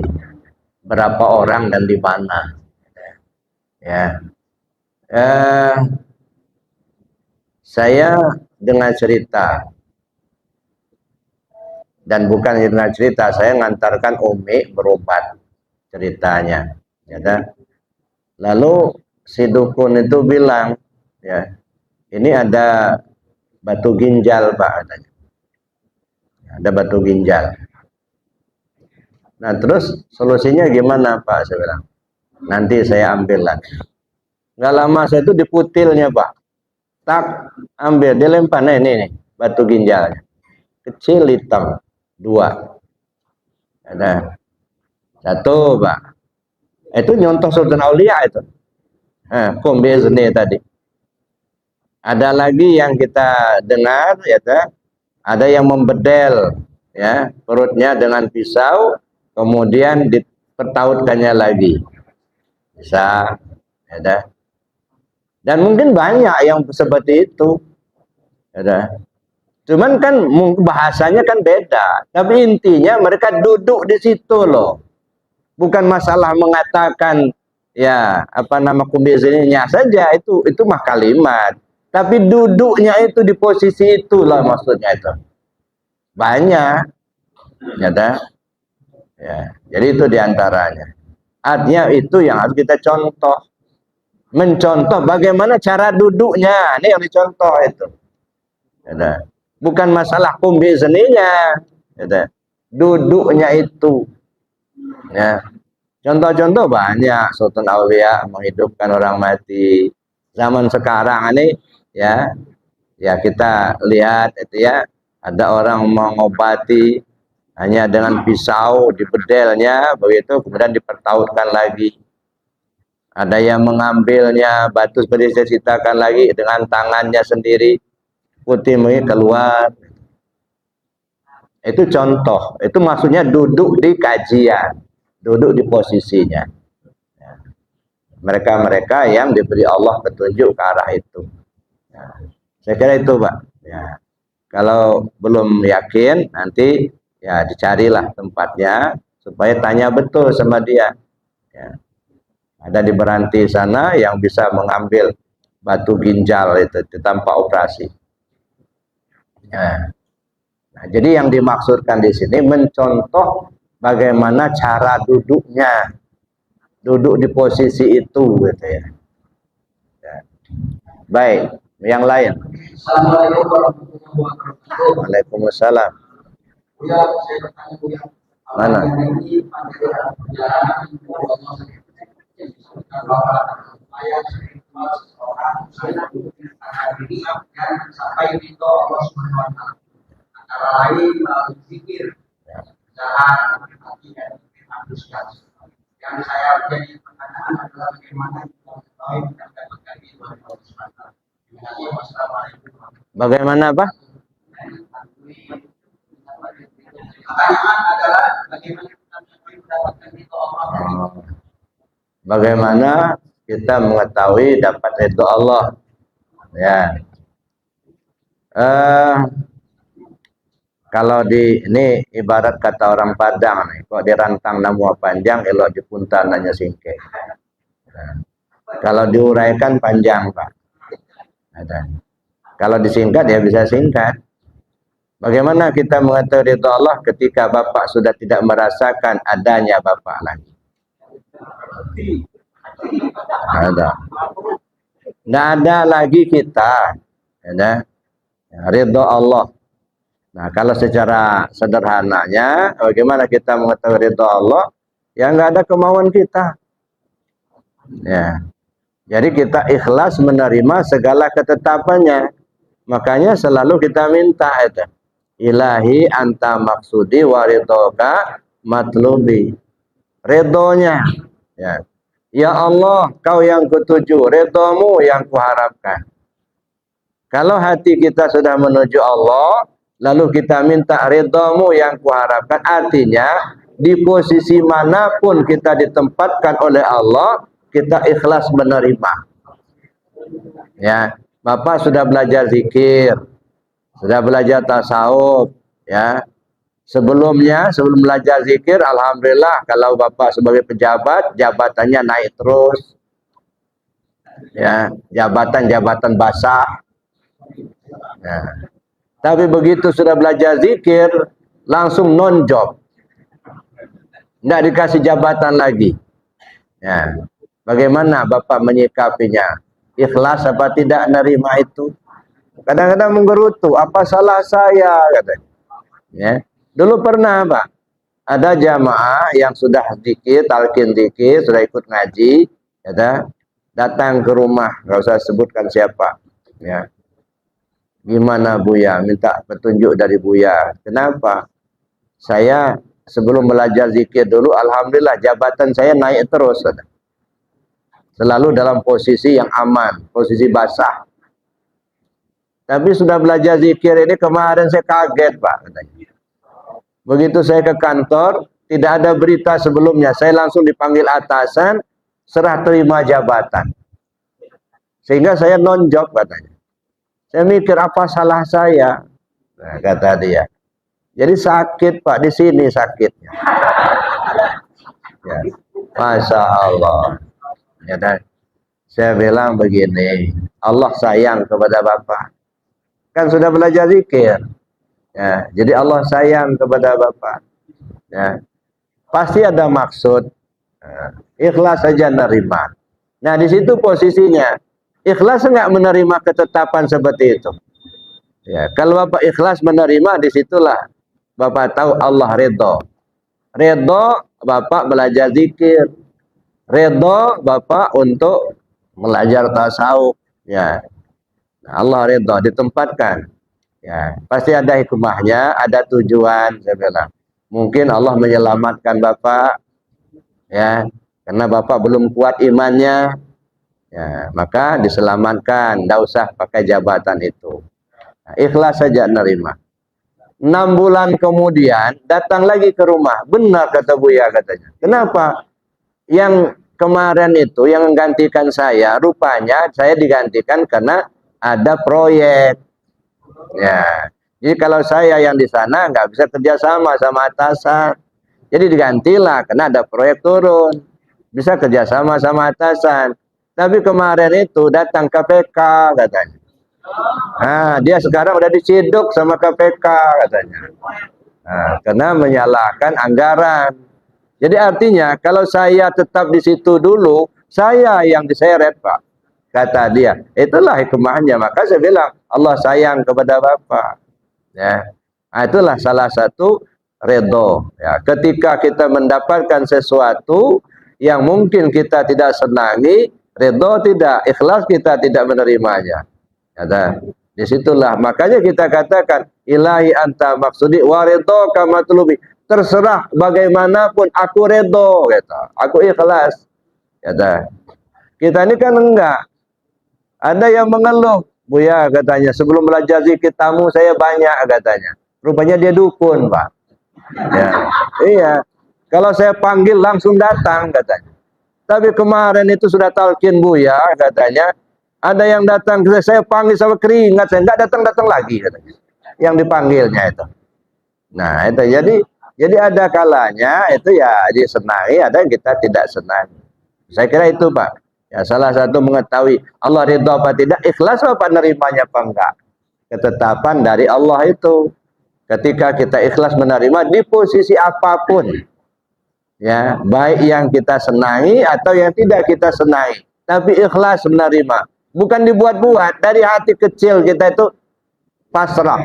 berapa orang dan di mana. Ya. Saya dengan cerita, dan bukan dengan cerita, saya ngantarkan Umi berobat ceritanya, ya kan? Lalu si dukun itu bilang, ya, ini ada batu ginjal Pak, katanya. Ada batu ginjal. Nah terus solusinya gimana Pak? Saya bilang, nanti saya ambil lagi. Nggak lama saya itu diputilnya Pak. Tak ambil, dia lempar, nah ini nih, batu ginjalnya. Kecil hitam, 2. Ada 1 Pak. Itu nyontoh Sultan Aulia itu. Kombezni tadi. Ada lagi yang kita dengar, ya, ada yang membedel, ya, perutnya dengan pisau, kemudian dipertautkannya lagi. Bisa, ya. Dan mungkin banyak yang seperti itu. Ya. Cuman kan bahasanya kan beda. Tapi intinya mereka duduk di situ loh. Bukan masalah mengatakan ya apa nama kumbizininya saja, itu mah kalimat. Tapi duduknya itu di posisi itulah maksudnya itu. Banyak. Ya. Jadi itu diantaranya. Artinya itu yang harus kita contoh. Mencontoh bagaimana cara duduknya, ini yang dicontoh itu. Ya, bukan masalah kumbizininya, ya, duduknya itu. Ya. Contoh-contoh banyak, Sultan Aulia menghidupkan orang mati. Zaman sekarang ini ya, ya kita lihat itu ya, ada orang mengobati hanya dengan pisau dibedelnya, begitu kemudian dipertautkan lagi. Ada yang mengambilnya batu seperti saya ceritakan lagi dengan tangannya sendiri, putih keluar. Itu contoh, itu maksudnya duduk di kajian, duduk di posisinya. Mereka-mereka yang diberi Allah petunjuk ke arah itu. Ya, saya kira itu, Pak. Ya. Kalau belum yakin, nanti ya dicarilah tempatnya supaya tanya betul sama dia. Ya. Ada di Beranti sana yang bisa mengambil batu ginjal itu tanpa operasi. Ya. Nah, jadi yang dimaksudkan di sini mencontoh bagaimana cara duduknya, duduk di posisi itu, gitu ya. Ya. Baik, yang lain. Assalamualaikum warahmatullahi wabarakatuh. Waalaikumsalam. Buya, saya bertanya Buya. Mana? Ini pada perjalanan itu Allah disebutkan bahwa ayat keluar seseorang saya akan diri dan sampai itu Allah Subhanahu wa taala. Antara lain melalui zikir, jahat, hati dan antusias. Yang saya menjadi pertanyaan adalah bagaimana kita mengetahui dan mendapatkan itu dari Allah Subhanahu wa taala. Terima kasih. Wassalamualaikum. Bagaimana, Pak? Pertanyaan adalah bagaimana kita mendapatkan itu Allah. Bagaimana kita mengetahui dapat ridho Allah? Ya. Kalau di ini ibarat kata orang Padang nih, kok dirantang nama panjang, elok dipuntan nanya singke. Nah, kalau diuraikan panjang, Pak. Ada. Kalau disingkat ya bisa singkat. Bagaimana kita mengetahui ridho Allah ketika Bapak sudah tidak merasakan adanya Bapak lagi? Ada. Tidak ada lagi kita. Ada. Ridho Allah. Nah, kalau secara sederhananya, bagaimana kita mengetahui ridho Allah? Ya nggak ada kemauan kita. Ya. Jadi kita ikhlas menerima segala ketetapannya. Makanya selalu kita minta itu. Ilahi anta maksudi wa ridhoka matlubi. Ridhonya. Ya. Ya Allah, kau yang kutuju, ridhomu yang kuharapkan. Kalau hati kita sudah menuju Allah, lalu kita minta ridhomu yang kuharapkan, artinya di posisi manapun kita ditempatkan oleh Allah, kita ikhlas menerima. Ya, Bapak sudah belajar zikir, sudah belajar tasawuf, ya. Sebelumnya, sebelum belajar zikir, alhamdulillah kalau Bapak sebagai pejabat, jabatannya naik terus. Ya, jabatan-jabatan basah. Ya. Tapi begitu sudah belajar zikir, langsung non-job. Tidak dikasih jabatan lagi. Ya. Bagaimana Bapak menyikapinya? Ikhlas apa tidak nerima itu? Kadang-kadang menggerutu, apa salah saya? Katanya. Ya. Dulu pernah, Pak, ada jamaah yang sudah dikit, talqin dikit, sudah ikut ngaji, ya, datang ke rumah, nggak usah sebutkan siapa. Ya. Gimana Buya? Minta petunjuk dari Buya. Kenapa? Saya sebelum belajar zikir dulu, alhamdulillah jabatan saya naik terus. Selalu dalam posisi yang aman, posisi basah. Tapi sudah belajar zikir ini kemarin saya kaget, Pak. Katanya. Begitu saya ke kantor, tidak ada berita sebelumnya. Saya langsung dipanggil atasan, serah terima jabatan. Sehingga saya non-job katanya. Saya mikir apa salah saya? Nah, kata dia. Jadi sakit Pak, di sini sakitnya. Ya. Masya Allah. Ya, dan saya bilang begini, Allah sayang kepada Bapak. Kan sudah belajar zikir. Ya, jadi Allah sayang kepada Bapak. Ya. Pasti ada maksud. Ikhlas saja nerima. Nah, di situ posisinya. Ikhlas enggak menerima ketetapan seperti itu. Ya, kalau Bapak ikhlas menerima, disitulah Bapak tahu Allah ridho. Ridho Bapak belajar zikir. Ridho Bapak untuk belajar tasawuf. Ya, Allah ridho ditempatkan. Ya, pasti ada hikmahnya, ada tujuan. Saya bilang, mungkin Allah menyelamatkan Bapak, ya, karena Bapak belum kuat imannya. Ya, maka diselamatkan. Tidak usah pakai jabatan itu. Nah, ikhlas saja nerima. 6 bulan kemudian datang lagi ke rumah. Benar kata Buya katanya. Kenapa? Yang kemarin itu yang menggantikan saya, rupanya saya digantikan karena ada proyek. Ya. Jadi kalau saya yang di sana nggak bisa kerjasama sama atasan. Jadi digantilah karena ada proyek turun. Bisa kerjasama sama atasan. Tapi kemarin itu datang KPK katanya. Nah, dia sekarang udah diciduk sama KPK katanya. Nah, karena menyalahkan anggaran. Jadi artinya kalau saya tetap di situ dulu, saya yang diseret, Pak. Kata dia. Itulah hikmahnya. Maka saya bilang, Allah sayang kepada Bapak. Ya. Nah, itulah salah satu redho. Ya. Ketika kita mendapatkan sesuatu yang mungkin kita tidak senangi, redho tidak, ikhlas kita tidak menerimanya. Kata, disitulah makanya kita katakan ilahi anta maksudi wa ridho kama tulubi. Terserah bagaimanapun aku redho, kata. Aku ikhlas. Kata. Kita ini kan enggak. Ada yang mengeluh, Buya katanya, sebelum belajar zikir tamu saya banyak katanya. Rupanya dia dukun, Pak. Ya. Iya. Kalau saya panggil langsung datang katanya. Tapi kemarin itu sudah talqin Buya katanya. Ada yang datang, saya panggil sama keringat, saya enggak datang-datang lagi katanya. Yang dipanggilnya itu. Nah, itu jadi ada kalanya itu ya disenangi, ada yang kita tidak senangi. Saya kira itu, Pak. Ya, salah satu mengetahui Allah ridha apa tidak, ikhlas apa nerimanya apa enggak. Ketetapan dari Allah itu. Ketika kita ikhlas menerima di posisi apapun. Ya, baik yang kita senangi atau yang tidak kita senangi, tapi ikhlas menerima. Bukan dibuat-buat, dari hati kecil kita itu pasrah,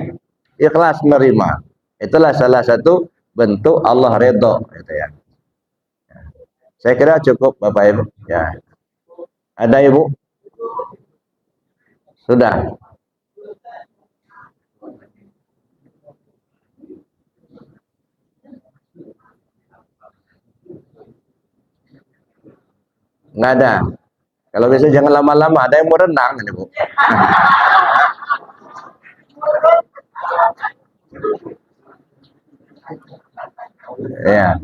ikhlas menerima. Itulah salah satu bentuk Allah ridha gitu ya. Saya kira cukup Bapak Ibu. Ya. Ada Ibu? Sudah. Nggak ada. Kalau bisa jangan lama-lama. Ada yang mau renang ini Bu. Ya.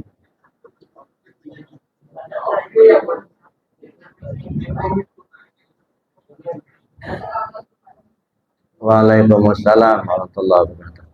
Waalaikumsalam warahmatullahi wabarakatuh.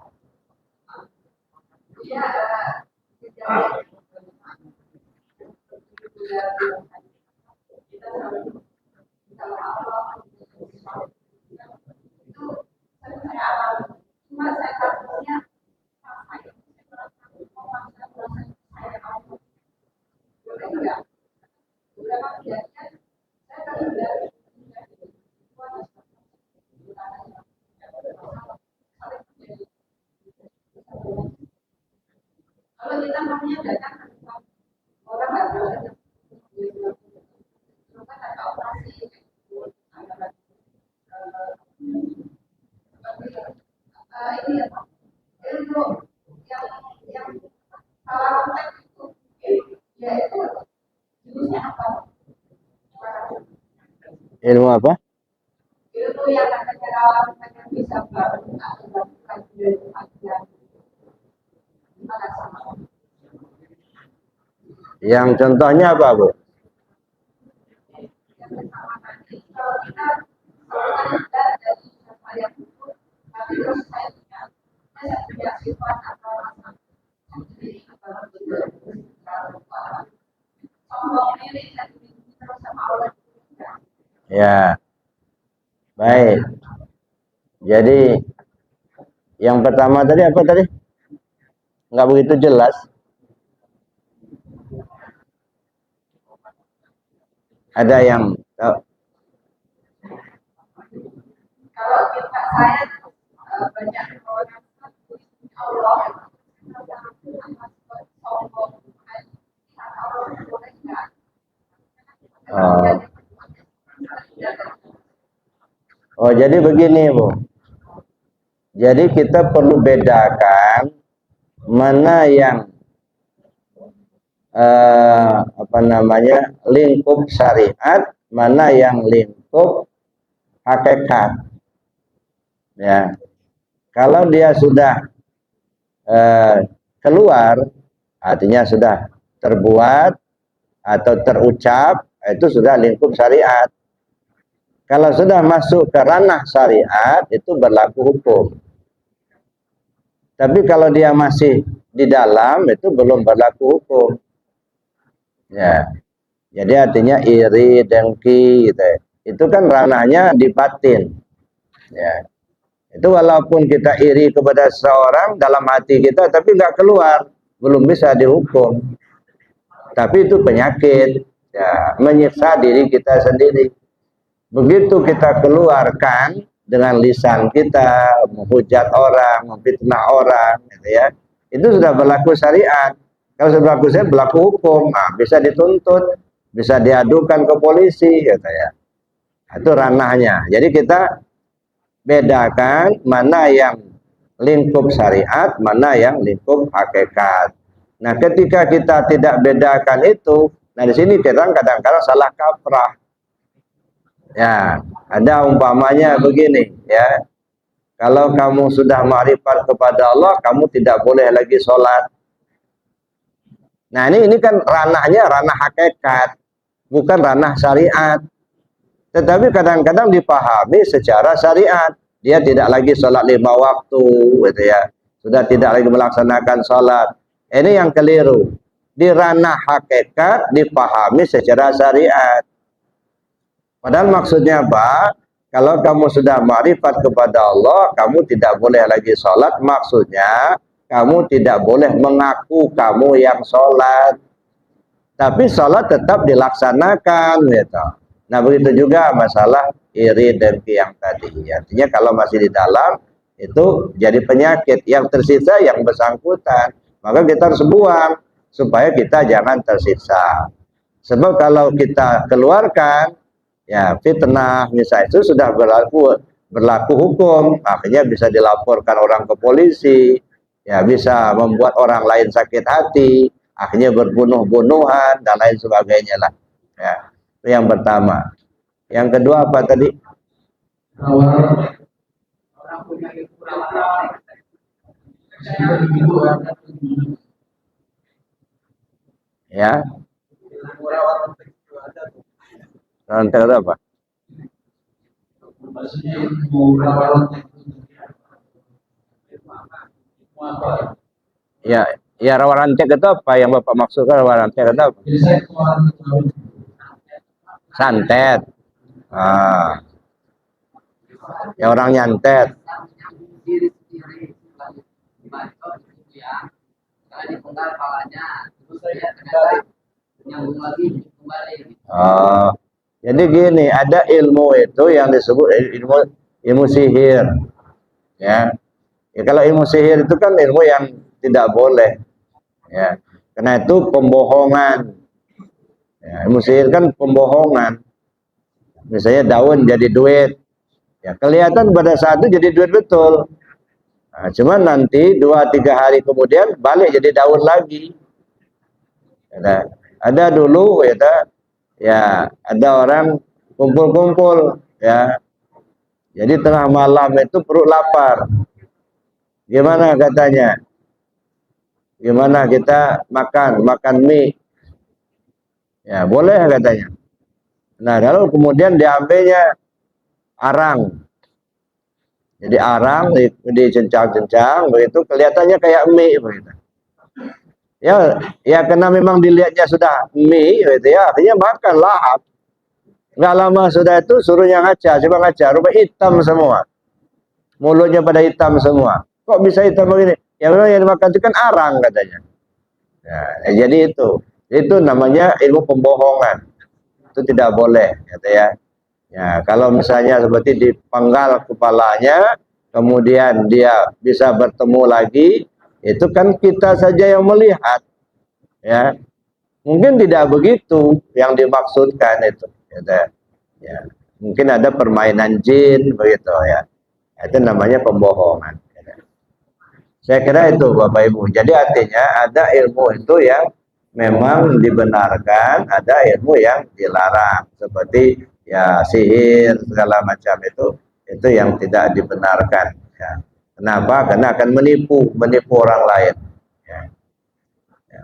Ilmu apa? Yang contohnya apa Bu? Ya, baik. Jadi yang pertama tadi apa tadi? Nggak begitu jelas. Ada yang oh, Kalau kita saya banyak orang Allah sombong jadi begini Bu. Jadi kita perlu bedakan mana yang lingkup syariat, mana yang lingkup hakikat. Ya, kalau dia sudah keluar, artinya sudah terbuat atau terucap, itu sudah lingkup syariat. Kalau sudah masuk ke ranah syariat, itu berlaku hukum. Tapi kalau dia masih di dalam, itu belum berlaku hukum. Ya, jadi artinya iri, dengki, gitu. Itu kan ranahnya di batin. Ya, itu walaupun kita iri kepada seorang dalam hati kita, tapi nggak keluar, belum bisa dihukum. Tapi itu penyakit, ya, menyiksa diri kita sendiri. Begitu kita keluarkan dengan lisan kita, menghujat orang, memfitnah orang, gitu ya, itu sudah berlaku syariat. Kalau sudah berlaku syariat, berlaku hukum, nah, bisa dituntut, bisa diadukan ke polisi, gitu ya. Itu ranahnya. Jadi kita bedakan mana yang lingkup syariat, mana yang lingkup hakikat. Nah, ketika kita tidak bedakan itu, nah di sini kita kadang-kadang salah kaprah. Ya, ada umpamanya begini, ya. Kalau kamu sudah ma'rifat kepada Allah, kamu tidak boleh lagi sholat. Nah, ini kan ranahnya ranah hakikat, bukan ranah syariat. Tetapi kadang-kadang dipahami secara syariat. Dia tidak lagi sholat 5 waktu, gitu ya. Sudah tidak lagi melaksanakan sholat. Ini yang keliru. Di ranah hakikat dipahami secara syariat. Padahal maksudnya apa? Kalau kamu sudah ma'rifat kepada Allah, kamu tidak boleh lagi sholat. Maksudnya, kamu tidak boleh mengaku kamu yang sholat. Tapi sholat tetap dilaksanakan, gitu. Nah, begitu juga masalah iri dengki yang tadi. Artinya kalau masih di dalam, itu jadi penyakit. Yang tersisa yang bersangkutan. Maka kita harus buang, supaya kita jangan tersiksa. Sebab kalau kita keluarkan, ya fitnah misalnya, itu sudah berlaku hukum, akhirnya bisa dilaporkan orang ke polisi, ya bisa membuat orang lain sakit hati, akhirnya berbunuh-bunuhan dan lain sebagainya lah. Ya, itu yang pertama. Yang kedua apa tadi? Ya. Rantai itu apa? Ya, ya rawa rantai itu apa yang Bapak maksudkan rawa rantai itu apa? Santet. Ah. Ya orang nyantet. Oh. Jadi gini, ada ilmu itu yang disebut ilmu sihir. Ya. Ya, kalau ilmu sihir itu kan ilmu yang tidak boleh. Ya. Karena itu pembohongan. Ya, ilmu sihir kan pembohongan. Misalnya daun jadi duit. Ya, kelihatan pada saat itu jadi duit betul. Nah, cuman nanti 2-3 hari kemudian balik jadi daun lagi. Ada dulu ya ada orang kumpul-kumpul, ya. Jadi tengah malam itu perut lapar. Gimana katanya? Gimana kita makan mie? Ya, boleh katanya. Nah, lalu kemudian diambilnya arang. Jadi arang dicencang-cencang begitu, kelihatannya kayak mie begitu. Ya karena memang dilihatnya sudah mie gitu ya, akhirnya makan lahap. Nggak lama sudah itu suruhnya ngaca, coba ngaca, rupanya hitam semua. Mulutnya pada hitam semua. Kok bisa hitam begini? Ya memang yang dimakan itu kan arang katanya. Ya, jadi itu namanya ilmu pembohongan. Itu tidak boleh, gitu ya. Ya, kalau misalnya seperti dipenggal kepalanya, kemudian dia bisa bertemu lagi, itu kan kita saja yang melihat. Ya, mungkin tidak begitu yang dimaksudkan itu. Gitu ya. Mungkin ada permainan jin begitu ya. Itu namanya pembohongan. Saya kira itu Bapak Ibu. Jadi artinya ada ilmu itu yang memang dibenarkan, ada ilmu yang dilarang. Seperti ya sihir segala macam itu yang tidak dibenarkan. Ya. Kenapa? Karena akan menipu orang lain. Ya. Ya.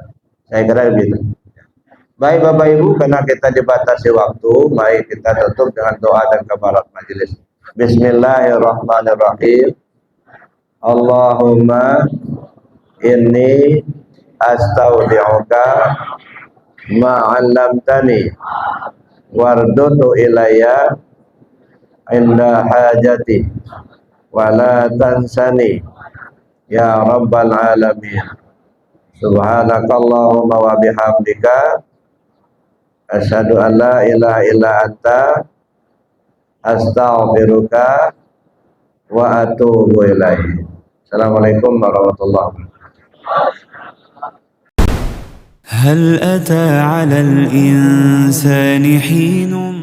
Saya kira begitu. Baik Bapak Ibu, karena kita dibatasi waktu, mari kita tutup dengan doa dan kafarat majelis. Bismillahirrahmanirrahim. Allahumma inni astaudi'uka ma 'allamtani wardudu ilayya inda hajati wa la tansani ya rabbal alamin. Subhanakallahumma wa bihamdika asyhadu an la ilaha illa anta astaghfiruka wa atubu ilaih. Assalamualaikum warahmatullahi wabarakatuh. هل أتى على الإنسان حين